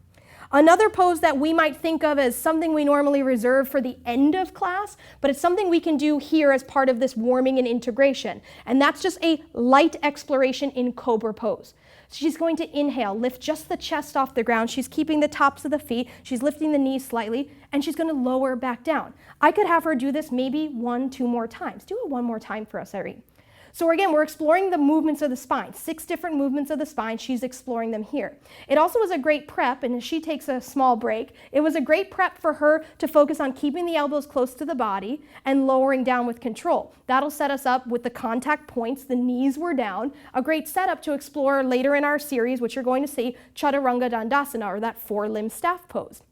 Another pose that we might think of as something we normally reserve for the end of class, but it's something we can do here as part of this warming and integration. And that's just a light exploration in cobra pose. She's going to inhale, lift just the chest off the ground. She's keeping the tops of the feet. She's lifting the knees slightly, and she's going to lower back down. I could have her do this maybe 1-2 more times. Do it one more time for us, Irene. So again, we're exploring the movements of the spine, 6 different movements of the spine. She's exploring them here. It also was a great prep, and as she takes a small break, it was a great prep for her to focus on keeping the elbows close to the body and lowering down with control. That'll set us up with the contact points. The knees were down. A great setup to explore later in our series, which you're going to see, Chaturanga Dandasana, or that 4-limb staff pose.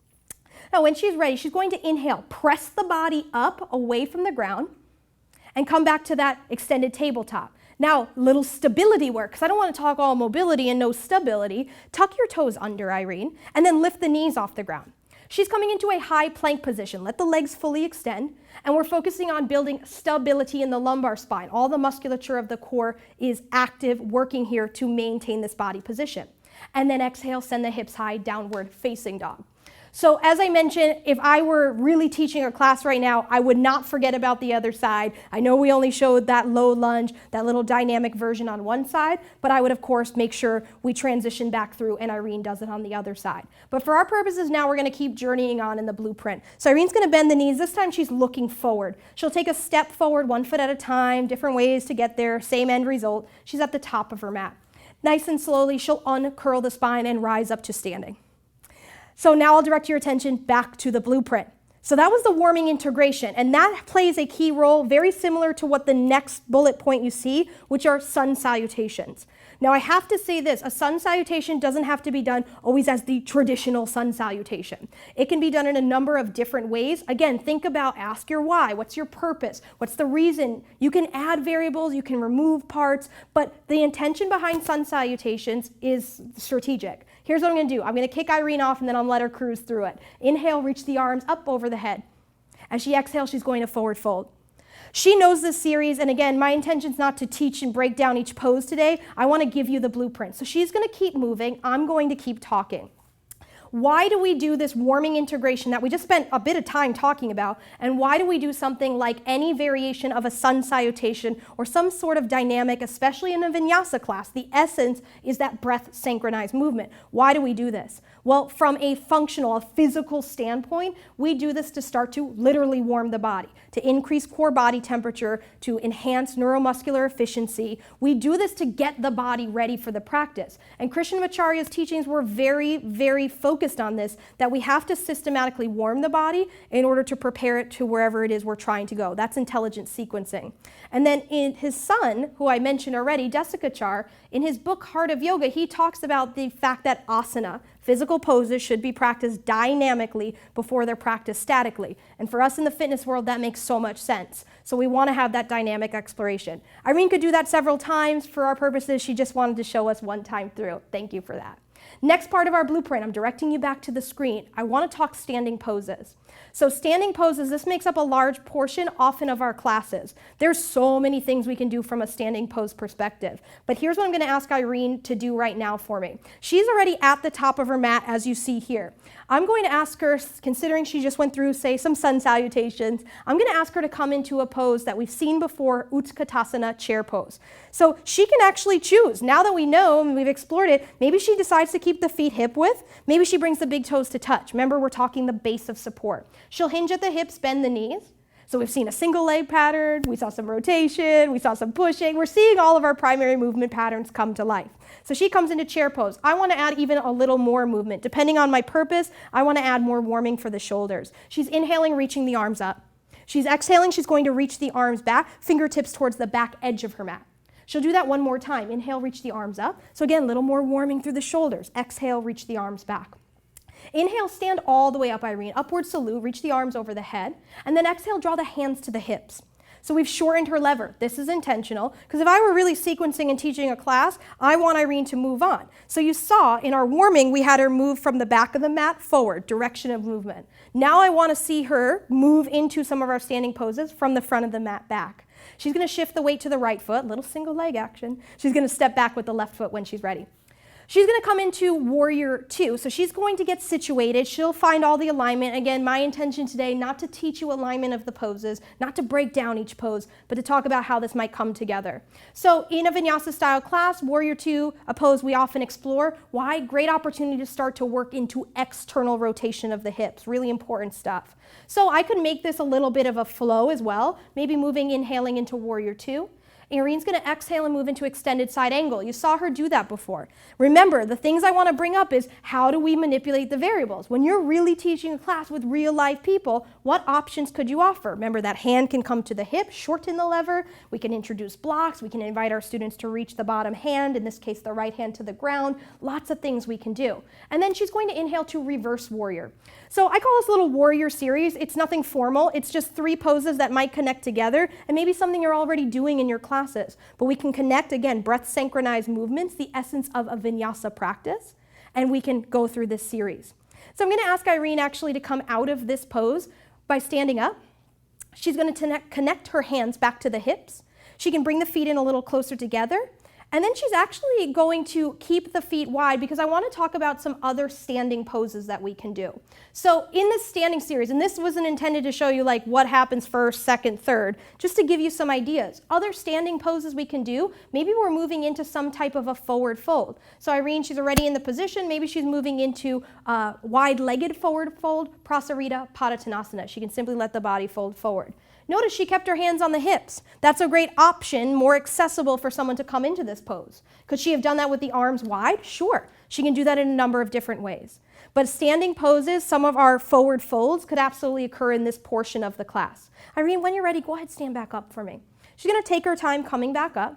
Now, when she's ready, she's going to inhale, press the body up away from the ground, and come back to that extended tabletop. Now, little stability work, because I don't want to talk all mobility and no stability. Tuck your toes under, Irene, and then lift the knees off the ground. She's coming into a high plank position. Let the legs fully extend, and we're focusing on building stability in the lumbar spine. All the musculature of the core is active, working here to maintain this body position. And then exhale, send the hips high, downward facing dog. So as I mentioned, if I were really teaching a class right now, I would not forget about the other side. I know we only showed that low lunge, that little dynamic version on one side, but I would of course make sure we transition back through and Irene does it on the other side. But for our purposes now, we're going to keep journeying on in the blueprint. So Irene's going to bend the knees. This time she's looking forward. She'll take a step forward, 1 foot at a time, different ways to get there, same end result. She's at the top of her mat. Nice and slowly, she'll uncurl the spine and rise up to standing. So now I'll direct your attention back to the blueprint. So that was the warming integration, and that plays a key role very similar to what the next bullet point you see, which are sun salutations. Now I have to say this, a sun salutation doesn't have to be done always as the traditional sun salutation. It can be done in a number of different ways. Again, think about, ask your why, what's your purpose, what's the reason? You can add variables, you can remove parts, but the intention behind sun salutations is strategic. Here's what I'm going to do. I'm going to kick Irene off and then I'll let her cruise through it. Inhale, reach the arms up over the head. As she exhales, she's going to forward fold. She knows this series, and again, my intention is not to teach and break down each pose today. I want to give you the blueprint. So she's going to keep moving. I'm going to keep talking. Why do we do this warming integration that we just spent a bit of time talking about? And why do we do something like any variation of a sun salutation or some sort of dynamic, especially in a vinyasa class? The essence is that breath synchronized movement. Why do we do this? Well, from a functional, a physical standpoint, we do this to start to literally warm the body, to increase core body temperature, to enhance neuromuscular efficiency. We do this to get the body ready for the practice. And Krishnamacharya's teachings were very, very focused on this, that we have to systematically warm the body in order to prepare it to wherever it is we're trying to go. That's intelligent sequencing. And then in his son, who I mentioned already, Desikachar, in his book Heart of Yoga, he talks about the fact that asana, physical poses, should be practiced dynamically before they're practiced statically. And for us in the fitness world, that makes so much sense. So we want to have that dynamic exploration. Irene could do that several times. For our purposes, she just wanted to show us one time through. Thank you for that. Next part of our blueprint, I'm directing you back to the screen. I want to talk standing poses. So standing poses, this makes up a large portion often of our classes. There's so many things we can do from a standing pose perspective. But here's what I'm going to ask Irene to do right now for me. She's already at the top of her mat, as you see here. I'm going to ask her, considering she just went through, say, some sun salutations, I'm going to ask her to come into a pose that we've seen before, Utkatasana chair pose. So she can actually choose. Now that we know and we've explored it, maybe she decides to keep the feet hip width. Maybe she brings the big toes to touch. Remember, we're talking the base of support. She'll hinge at the hips, bend the knees. So we've seen a single leg pattern, we saw some rotation, we saw some pushing. We're seeing all of our primary movement patterns come to life. So she comes into chair pose. I want to add even a little more movement. Depending on my purpose, I want to add more warming for the shoulders. She's inhaling, reaching the arms up. She's exhaling, she's going to reach the arms back, fingertips towards the back edge of her mat. She'll do that one more time. Inhale, reach the arms up. So again, a little more warming through the shoulders. Exhale, reach the arms back. Inhale, stand all the way up, Irene. Upward salute, reach the arms over the head. And then exhale, draw the hands to the hips. So we've shortened her lever. This is intentional, because if I were really sequencing and teaching a class, I want Irene to move on. So you saw in our warming, we had her move from the back of the mat forward, direction of movement. Now I want to see her move into some of our standing poses from the front of the mat back. She's going to shift the weight to the right foot, little single leg action. She's going to step back with the left foot when she's ready. She's going to come into warrior two. So she's going to get situated. She'll find all the alignment. Again, my intention today, not to teach you alignment of the poses, not to break down each pose, but to talk about how this might come together. So in a vinyasa style class, warrior two, a pose we often explore. Why? Great opportunity to start to work into external rotation of the hips. Really important stuff. So I could make this a little bit of a flow as well, maybe moving, inhaling into warrior two. Irene's going to exhale and move into extended side angle. You saw her do that before. Remember, the things I want to bring up is how do we manipulate the variables? When you're really teaching a class with real life people, what options could you offer? Remember, that hand can come to the hip, shorten the lever. We can introduce blocks. We can invite our students to reach the bottom hand, in this case, the right hand to the ground. Lots of things we can do. And then she's going to inhale to reverse warrior. So I call this a little warrior series. It's nothing formal. It's just 3 poses that might connect together and maybe something you're already doing in your classes. But we can connect, again, breath synchronized movements, the essence of a vinyasa practice, and we can go through this series. So I'm going to ask Irene actually to come out of this pose by standing up. She's going to connect her hands back to the hips. She can bring the feet in a little closer together. And then she's actually going to keep the feet wide because I want to talk about some other standing poses that we can do. So in this standing series, and this wasn't intended to show you like what happens first, second, third, just to give you some ideas. Other standing poses we can do, maybe we're moving into some type of a forward fold. So Irene, she's already in the position, maybe she's moving into wide-legged forward fold, Prasarita Padottanasana. She can simply let the body fold forward. Notice she kept her hands on the hips. That's a great option, more accessible for someone to come into this pose. Could she have done that with the arms wide? Sure. She can do that in a number of different ways. But standing poses, some of our forward folds could absolutely occur in this portion of the class. Irene, when you're ready, go ahead, stand back up for me. She's going to take her time coming back up.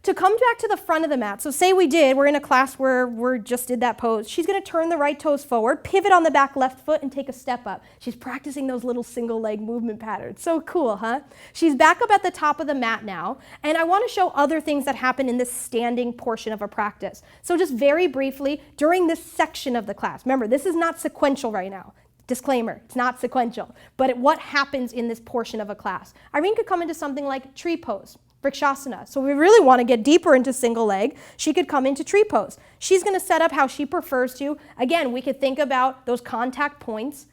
To come back to the front of the mat, so say we're in a class where we just did that pose. She's going to turn the right toes forward, pivot on the back left foot, and take a step up. She's practicing those little single leg movement patterns. So cool, huh? She's back up at the top of the mat now, and I want to show other things that happen in this standing portion of a practice. So just very briefly, during this section of the class, remember, this is not sequential right now. Disclaimer, it's not sequential, but what happens in this portion of a class? Irene could come into something like tree pose. Vrikshasana. So we really want to get deeper into single leg. She could come into tree pose. She's going to set up how she prefers to. Again, we could think about those contact points.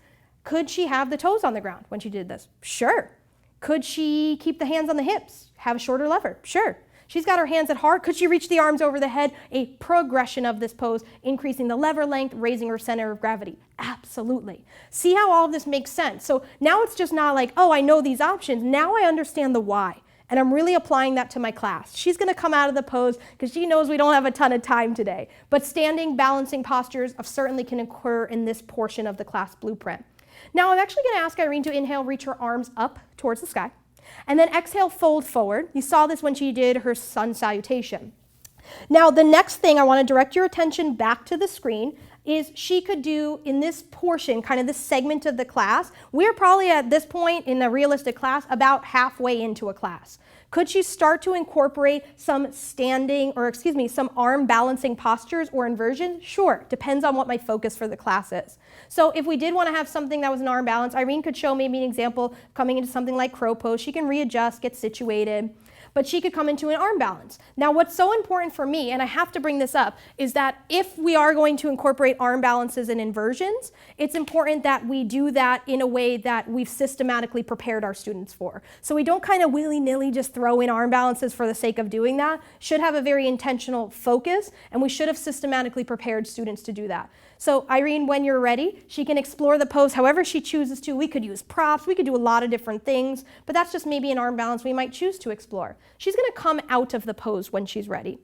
Could she have the toes on the ground when she did this? Sure. Could she keep the hands on the hips? Have a shorter lever? Sure. She's got her hands at heart. Could she reach the arms over the head? A progression of this pose, increasing the lever length, raising her center of gravity. Absolutely. See how all of this makes sense? So now it's just not like, oh, I know these options. Now I understand the why. And I'm really applying that to my class. She's going to come out of the pose because she knows we don't have a ton of time today. But standing, balancing postures certainly can occur in this portion of the class blueprint. Now I'm actually going to ask Irene to inhale, reach her arms up towards the sky. And then exhale, fold forward. You saw this when she did her sun salutation. Now the next thing I want to direct your attention back to the screen is she could do in this portion, kind of this segment of the class. We're probably at this point in a realistic class about halfway into a class. Could she start to incorporate some some arm balancing postures or inversions? Sure, depends on what my focus for the class is. So if we did want to have something that was an arm balance, Irene could show maybe an example coming into something like crow pose. She can readjust, get situated, but she could come into an arm balance. Now what's so important for me, and I have to bring this up, is that if we are going to incorporate arm balances and inversions, it's important that we do that in a way that we've systematically prepared our students for. So we don't kind of willy-nilly just throw in arm balances for the sake of doing that. Should have a very intentional focus, and we should have systematically prepared students to do that. So Irene, when you're ready, she can explore the pose however she chooses to. We could use props, we could do a lot of different things, but that's just maybe an arm balance we might choose to explore. She's going to come out of the pose when she's ready.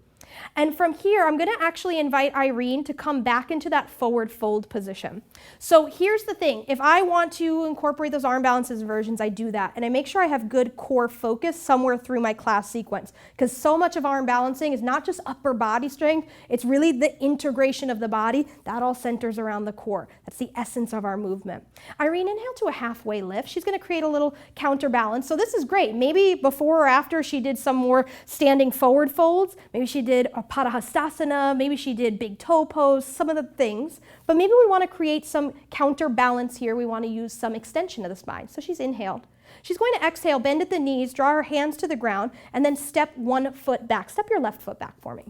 And from here, I'm going to actually invite Irene to come back into that forward fold position. So here's the thing. If I want to incorporate those arm balances versions, I do that. And I make sure I have good core focus somewhere through my class sequence. Because so much of arm balancing is not just upper body strength, it's really the integration of the body. That all centers around the core. That's the essence of our movement. Irene, inhale to a halfway lift. She's going to create a little counterbalance. So this is great. Maybe before or after she did some more standing forward folds. Maybe she did a Padahastasana, maybe she did big toe pose, some of the things, but maybe we want to create some counterbalance here. We want to use some extension of the spine. So she's inhaled. She's going to exhale, bend at the knees, draw her hands to the ground, and then step one foot back. Step your left foot back for me.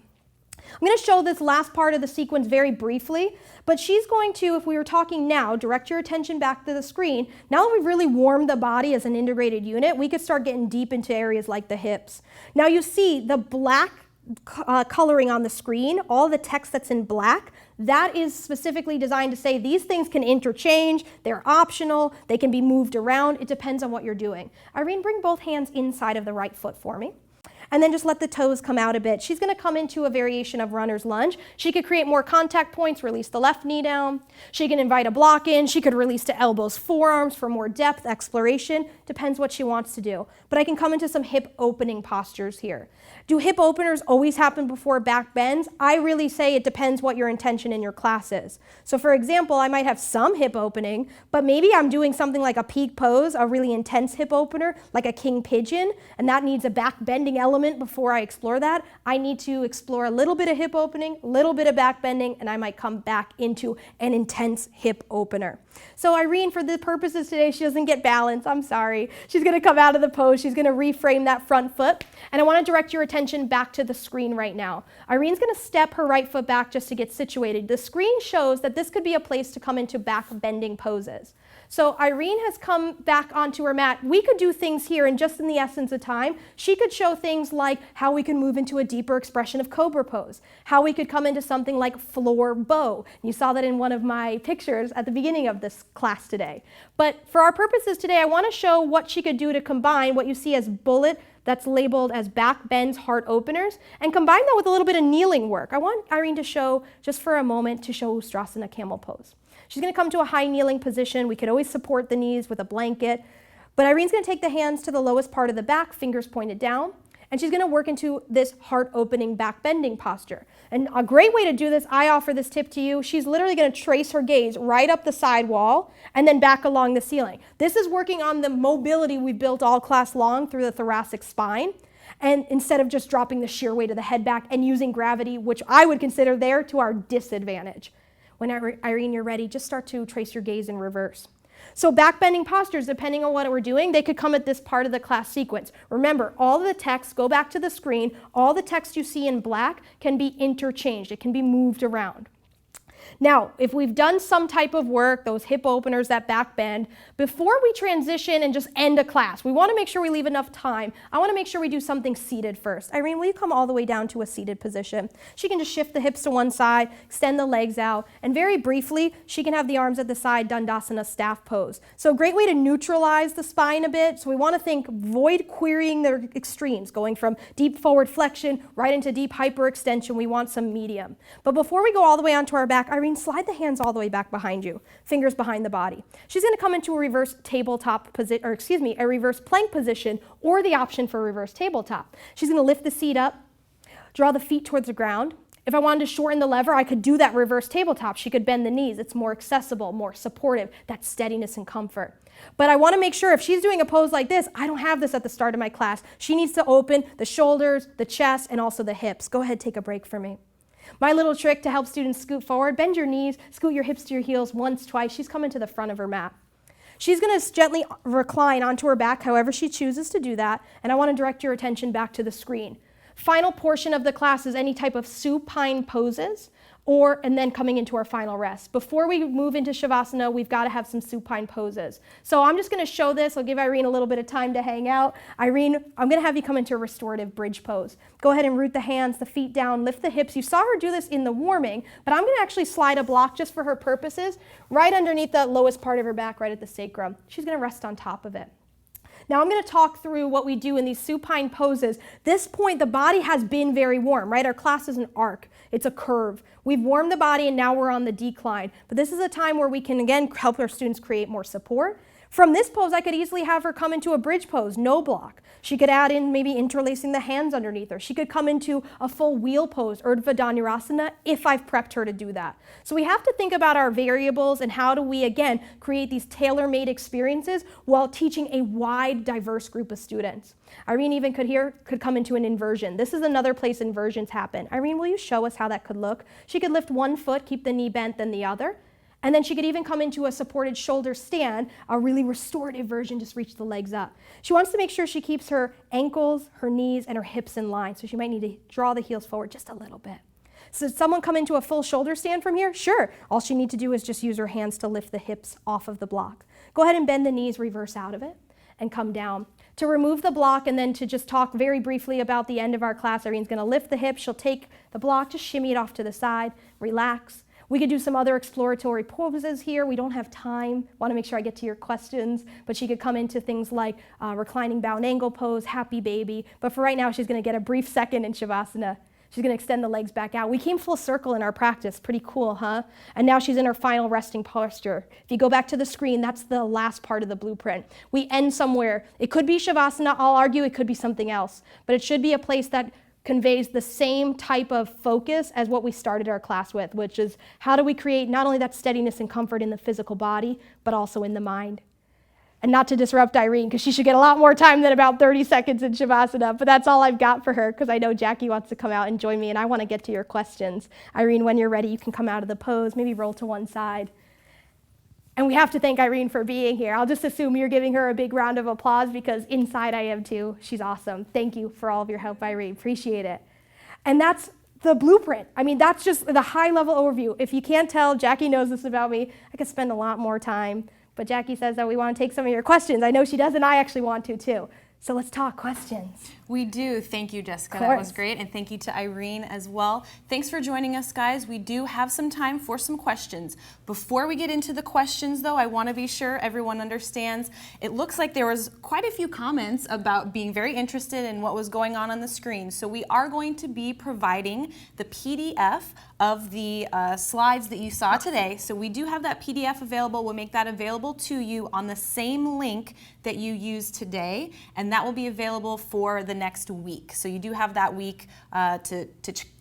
I'm going to show this last part of the sequence very briefly, but she's going to, if we were talking now, direct your attention back to the screen. Now that we've really warmed the body as an integrated unit, we could start getting deep into areas like the hips. Now you see the black coloring on the screen, all the text that's in black, that is specifically designed to say these things can interchange, they're optional, they can be moved around, it depends on what you're doing. Irene, bring both hands inside of the right foot for me. And then just let the toes come out a bit. She's going to come into a variation of runner's lunge. She could create more contact points, release the left knee down. She can invite a block in. She could release to elbows, forearms for more depth, exploration. Depends what she wants to do. But I can come into some hip opening postures here. Do hip openers always happen before back bends? I really say it depends what your intention in your class is. So for example, I might have some hip opening, but maybe I'm doing something like a peak pose, a really intense hip opener, like a king pigeon, and that needs a back bending element before I explore that. I need to explore a little bit of hip opening, a little bit of back bending, and I might come back into an intense hip opener. So Irene, for the purposes today, she doesn't get balance. I'm sorry. She's going to come out of the pose. She's going to reframe that front foot. And I want to direct your attention back to the screen right now. Irene's going to step her right foot back just to get situated. The screen shows that this could be a place to come into back bending poses. So Irene has come back onto her mat. We could do things here, and just in the essence of time, she could show things like how we can move into a deeper expression of cobra pose, how we could come into something like floor bow. You saw that in one of my pictures at the beginning of this class today. But for our purposes today, I want to show what she could do to combine what you see as bullet that's labeled as back bends, heart openers, and combine that with a little bit of kneeling work. I want Irene to show, just for a moment, to show Ustrasana camel pose. She's going to come to a high kneeling position. We could always support the knees with a blanket. But Irene's going to take the hands to the lowest part of the back, fingers pointed down, and she's going to work into this heart opening back bending posture. And a great way to do this, I offer this tip to you, she's literally going to trace her gaze right up the side wall and then back along the ceiling. This is working on the mobility we've built all class long through the thoracic spine. And instead of just dropping the sheer weight of the head back and using gravity, which I would consider there, to our disadvantage. When Irene, you're ready, just start to trace your gaze in reverse. So back bending postures, depending on what we're doing, they could come at this part of the class sequence. Remember, all of the text, go back to the screen, all the text you see in black can be interchanged. It can be moved around. Now, if we've done some type of work, those hip openers, that back bend, before we transition and just end a class, we want to make sure we leave enough time. I want to make sure we do something seated first. Irene, will you come all the way down to a seated position? She can just shift the hips to one side, extend the legs out, and very briefly, she can have the arms at the side, Dandasana staff pose. So a great way to neutralize the spine a bit. So we want to think, avoid querying the extremes, going from deep forward flexion right into deep hyperextension. We want some medium. But before we go all the way onto our back, Irene, slide the hands all the way back behind you, fingers behind the body. She's going to come into a reverse tabletop position, or excuse me, a reverse plank position, or the option for a reverse tabletop. She's going to lift the seat up, draw the feet towards the ground, If I wanted to shorten the lever, I could do that reverse tabletop. She could bend the knees. It's more accessible, more supportive, that steadiness and comfort. But I want to make sure if she's doing a pose like this, I don't have this at the start of my class. She needs to open the shoulders, the chest, and also the hips. Go ahead, take a break for me. My little trick to help students scoot forward, bend your knees, scoot your hips to your heels once, twice. She's coming to the front of her mat. She's going to gently recline onto her back, however she chooses to do that, and I want to direct your attention back to the screen. Final portion of the class is any type of supine poses, and then coming into our final rest. Before we move into Shavasana, we've got to have some supine poses. So I'm just going to show this. I'll give Irene a little bit of time to hang out. Irene, I'm going to have you come into a restorative bridge pose. Go ahead and root the hands, the feet down, lift the hips. You saw her do this in the warming, but I'm going to actually slide a block just for her purposes, right underneath the lowest part of her back, right at the sacrum. She's going to rest on top of it. Now I'm going to talk through what we do in these supine poses. This point, the body has been very warm, right? Our class is an arc. It's a curve. We've warmed the body and now we're on the decline. But this is a time where we can, again, help our students create more support. From this pose, I could easily have her come into a bridge pose, no block. She could add in maybe interlacing the hands underneath her. She could come into a full wheel pose, Urdhva Dhanurasana, if I've prepped her to do that. So we have to think about our variables and how do we, again, create these tailor-made experiences while teaching a wide, diverse group of students. Irene even could come into an inversion. This is another place inversions happen. Irene, will you show us how that could look? She could lift one foot, keep the knee bent, then the other. And then she could even come into a supported shoulder stand, a really restorative version, just reach the legs up. She wants to make sure she keeps her ankles, her knees, and her hips in line, so she might need to draw the heels forward just a little bit. So did someone come into a full shoulder stand from here? Sure. All she needs to do is just use her hands to lift the hips off of the block. Go ahead and bend the knees, reverse out of it, and come down. To remove the block and then to just talk very briefly about the end of our class, Irene's going to lift the hips. She'll take the block, just shimmy it off to the side, relax. We could do some other exploratory poses here. We don't have time. Want to make sure I get to your questions. But she could come into things like reclining bound angle pose, happy baby. But for right now, she's going to get a brief second in Shavasana. She's going to extend the legs back out. We came full circle in our practice. Pretty cool, huh? And now she's in her final resting posture. If you go back to the screen, that's the last part of the blueprint. We end somewhere. It could be Shavasana. I'll argue it could be something else. But it should be a place that conveys the same type of focus as what we started our class with, which is how do we create not only that steadiness and comfort in the physical body, but also in the mind. And not to disrupt Irene, because she should get a lot more time than about 30 seconds in Shavasana, but that's all I've got for her, because I know Jackie wants to come out and join me, and I want to get to your questions. Irene, when you're ready, you can come out of the pose, maybe roll to one side. And we have to thank Irene for being here. I'll just assume you're giving her a big round of applause because inside I am too. She's awesome. Thank you for all of your help, Irene. Appreciate it. And that's the blueprint. I mean, that's just the high-level overview. If you can't tell, Jackie knows this about me. I could spend a lot more time. But Jackie says that we want to take some of your questions. I know she does, and I actually want to too. So let's talk questions. We do. Thank you, Jessica. That was great. And thank you to Irene as well. Thanks for joining us, guys. We do have some time for some questions. Before we get into the questions, though, I want to be sure everyone understands. It looks like there was quite a few comments about being very interested in what was going on the screen. So we are going to be providing the PDF of the slides that you saw today. So we do have that PDF available. We'll make that available to you on the same link that you used today, and that will be available for the next week. So you do have that week to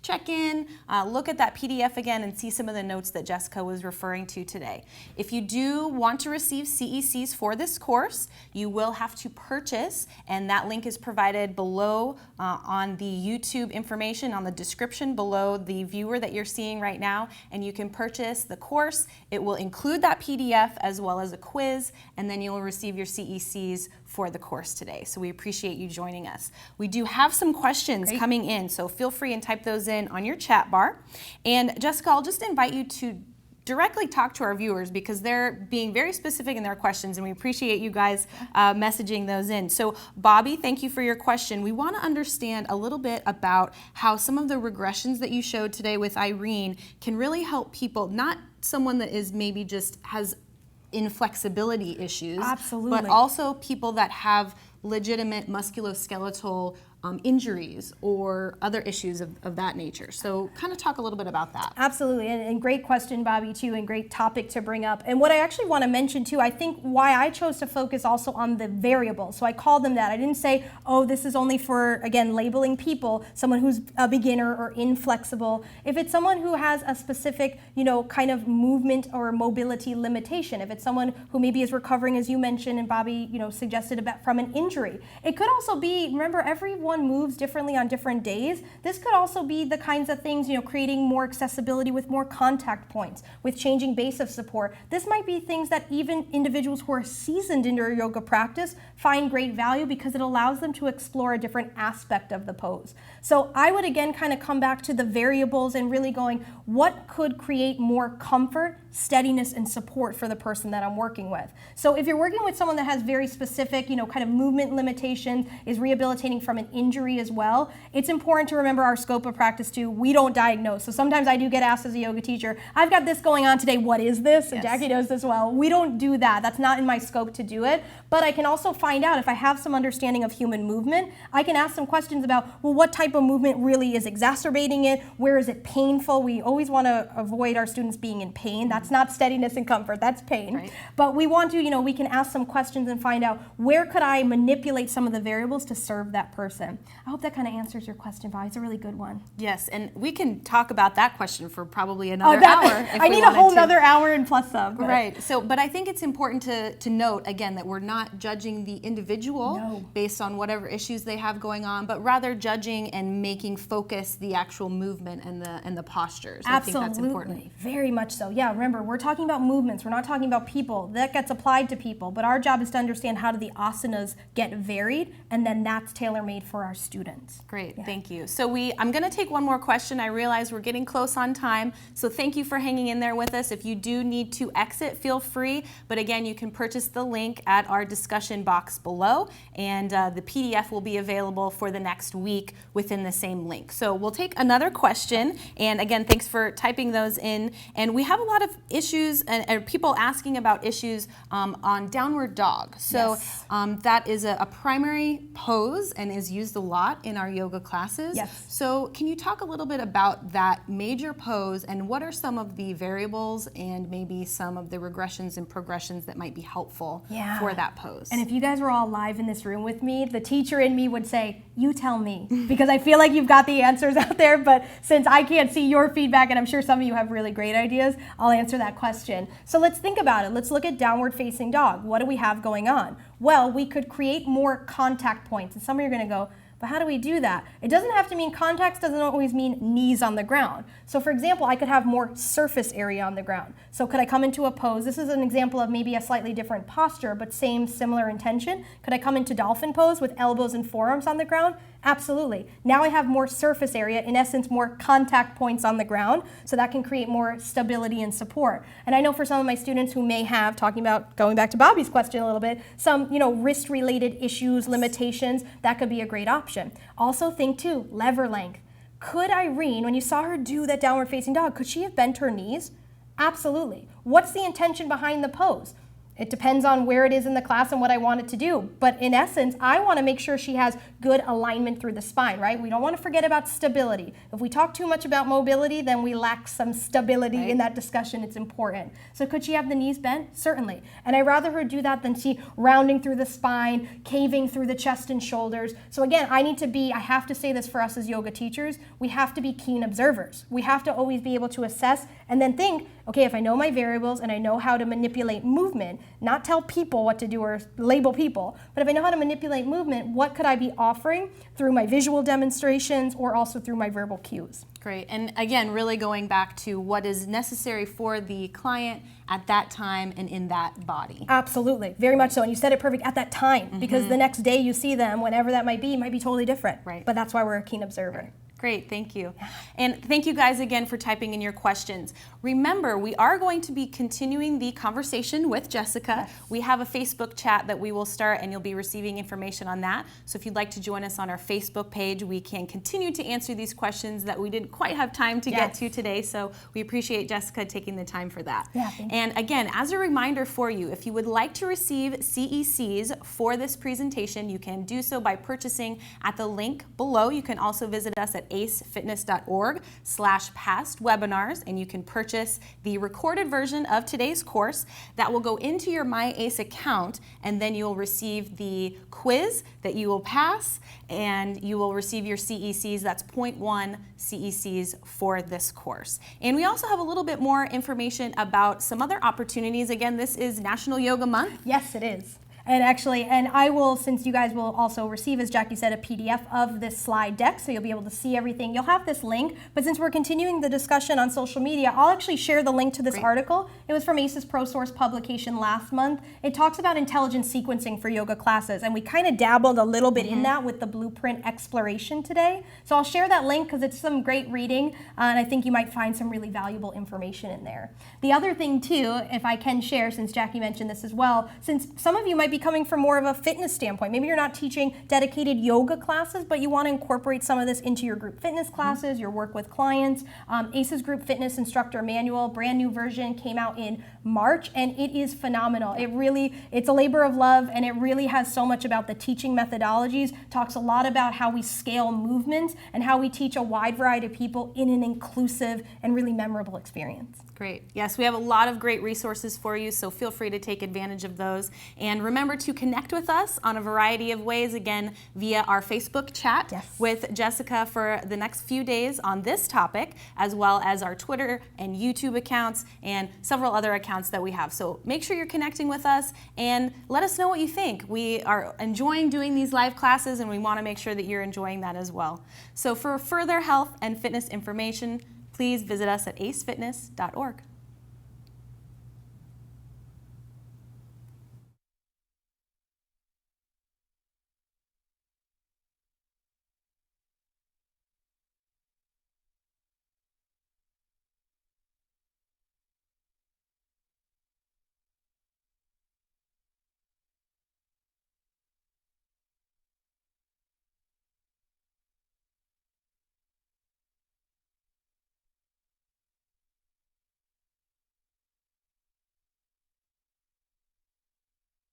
check in, look at that PDF again, and see some of the notes that Jessica was referring to today. If you do want to receive CECs for this course, you will have to purchase, and that link is provided below on the YouTube information, on the description below the viewer that you're seeing right now, and you can purchase the course. It will include that PDF as well as a quiz, and then you'll receive your CECs for the course today. So we appreciate you joining us. We do have some questions coming in, so feel free and type those in on your chat bar. And Jessica, I'll just invite you to directly talk to our viewers because they're being very specific in their questions, and we appreciate you guys messaging those in. So Bobby, thank you for your question. We want to understand a little bit about how some of the regressions that you showed today with Irene can really help people, not someone that is maybe just has inflexibility issues, absolutely, but also people that have legitimate musculoskeletal injuries or other issues of that nature. So kind of talk a little bit about that. Absolutely, and great question, Bobby, too, and great topic to bring up. And what I actually want to mention, too, I think why I chose to focus also on the variables. So I called them that. I didn't say, oh, this is only for, again, labeling people, someone who's a beginner or inflexible. If it's someone who has a specific, kind of movement or mobility limitation, if it's someone who maybe is recovering, as you mentioned, and Bobby, suggested about from an injury. It could also be, remember, everyone moves differently on different days. This could also be the kinds of things, creating more accessibility with more contact points, with changing base of support. This might be things that even individuals who are seasoned in their yoga practice find great value because it allows them to explore a different aspect of the pose. So I would again kind of come back to the variables and really going, what could create more comfort, steadiness, and support for the person that I'm working with? So if you're working with someone that has very specific, kind of movement limitations, is rehabilitating from an injury as well, it's important to remember our scope of practice too. We don't diagnose. So sometimes I do get asked as a yoga teacher, I've got this going on today, what is this? And Jackie knows this well. We don't do that. That's not in my scope to do it. But I can also find out if I have some understanding of human movement, I can ask some questions about, well, what type of movement really is exacerbating it? Where is it painful? We always want to avoid our students being in pain. That's not steadiness and comfort, that's pain. Right. But we want to, we can ask some questions and find out where could I manipulate some of the variables to serve that person. I hope that kind of answers your question, Bobby. It's a really good one. Yes, and we can talk about that question for probably another hour. I need a whole another hour and plus some. Right. So, but I think it's important to note again that we're not judging the individual based on whatever issues they have going on, but rather judging and making focus the actual movement and the postures. Absolutely. I think that's important. Very much so. Yeah. Remember, we're talking about movements. We're not talking about people. That gets applied to people, but our job is to understand how do the asanas get varied, and then that's tailor-made for our students. Great, thank you. So I'm going to take one more question. I realize we're getting close on time, so thank you for hanging in there with us. If you do need to exit, feel free, but again, you can purchase the link at our discussion box below, and the PDF will be available for the next week within the same link. So we'll take another question, and again, thanks for typing those in. And we have a lot of issues and people asking about issues on downward dog. So that is a primary pose and is used a lot in our yoga classes. Yes. So can you talk a little bit about that major pose and what are some of the variables and maybe some of the regressions and progressions that might be helpful for that pose? And if you guys were all live in this room with me, the teacher in me would say, you tell me, because I feel like you've got the answers out there, but since I can't see your feedback, and I'm sure some of you have really great ideas, I'll answer that question. So let's think about it. Let's look at downward facing dog. What do we have going on? Well, we could create more contact points. And some of you are going to go, but how do we do that? It doesn't have to mean contacts, doesn't always mean knees on the ground. So for example, I could have more surface area on the ground. So could I come into a pose? This is an example of maybe a slightly different posture, but similar intention. Could I come into dolphin pose with elbows and forearms on the ground? Absolutely. Now I have more surface area, in essence, more contact points on the ground, so that can create more stability and support. And I know for some of my students who may have, talking about, going back to Bobby's question a little bit, some, wrist-related issues, limitations, that could be a great option. Also think too, lever length. Could Irene, when you saw her do that downward facing dog, could she have bent her knees? Absolutely. What's the intention behind the pose? It depends on where it is in the class and what I want it to do. But in essence, I want to make sure she has good alignment through the spine, right? We don't want to forget about stability. If we talk too much about mobility, then we lack some stability in that discussion. It's important. So could she have the knees bent? Certainly. And I'd rather her do that than she rounding through the spine, caving through the chest and shoulders. So again, I have to say this for us as yoga teachers, we have to be keen observers. We have to always be able to assess and then think, okay, if I know my variables and I know how to manipulate movement, not tell people what to do or label people, but if I know how to manipulate movement, what could I be offering through my visual demonstrations or also through my verbal cues? Great. And again, really going back to what is necessary for the client at that time and in that body. Absolutely. Very much so. And you said it perfect, at that time, because the next day you see them, whenever that might be totally different. Right. But that's why we're a keen observer. Right. Great, thank you. And thank you guys again for typing in your questions. Remember, we are going to be continuing the conversation with Jessica. Yes. We have a Facebook chat that we will start, and you'll be receiving information on that. So if you'd like to join us on our Facebook page, we can continue to answer these questions that we didn't quite have time to get to today. So we appreciate Jessica taking the time for that. Yeah, thank you. And again, as a reminder for you, if you would like to receive CECs for this presentation, you can do so by purchasing at the link below. You can also visit us at acefitness.org/past webinars, and you can purchase the recorded version of today's course that will go into your MyAce account, and then you'll receive the quiz that you will pass, and you will receive your CECs. That's 0.1 CECs for this course. And we also have a little bit more information about some other opportunities. Again, this is National Yoga Month. Yes, it is. And actually, and I will, since you guys will also receive, as Jackie said, a PDF of this slide deck, so you'll be able to see everything. You'll have this link, but since we're continuing the discussion on social media, I'll actually share the link to this article. It was from ACE's ProSource publication last month. It talks about intelligent sequencing for yoga classes, and we kind of dabbled a little bit in that with the blueprint exploration today. So I'll share that link because it's some great reading, and I think you might find some really valuable information in there. The other thing too, if I can share, since Jackie mentioned this as well, since some of you might be coming from more of a fitness standpoint. Maybe you're not teaching dedicated yoga classes, but you want to incorporate some of this into your group fitness classes, your work with clients. ACE's Group Fitness Instructor Manual, brand new version, came out in March, and it is phenomenal. It's a labor of love, and it really has so much about the teaching methodologies, talks a lot about how we scale movements and how we teach a wide variety of people in an inclusive and really memorable experience. Great. Yes, we have a lot of great resources for you, so feel free to take advantage of those. And remember to connect with us on a variety of ways, again, via our Facebook chat with Jessica for the next few days on this topic, as well as our Twitter and YouTube accounts and several other accounts that we have. So make sure you're connecting with us and let us know what you think. We are enjoying doing these live classes, and we want to make sure that you're enjoying that as well. So for further health and fitness information, please visit us at acefitness.org.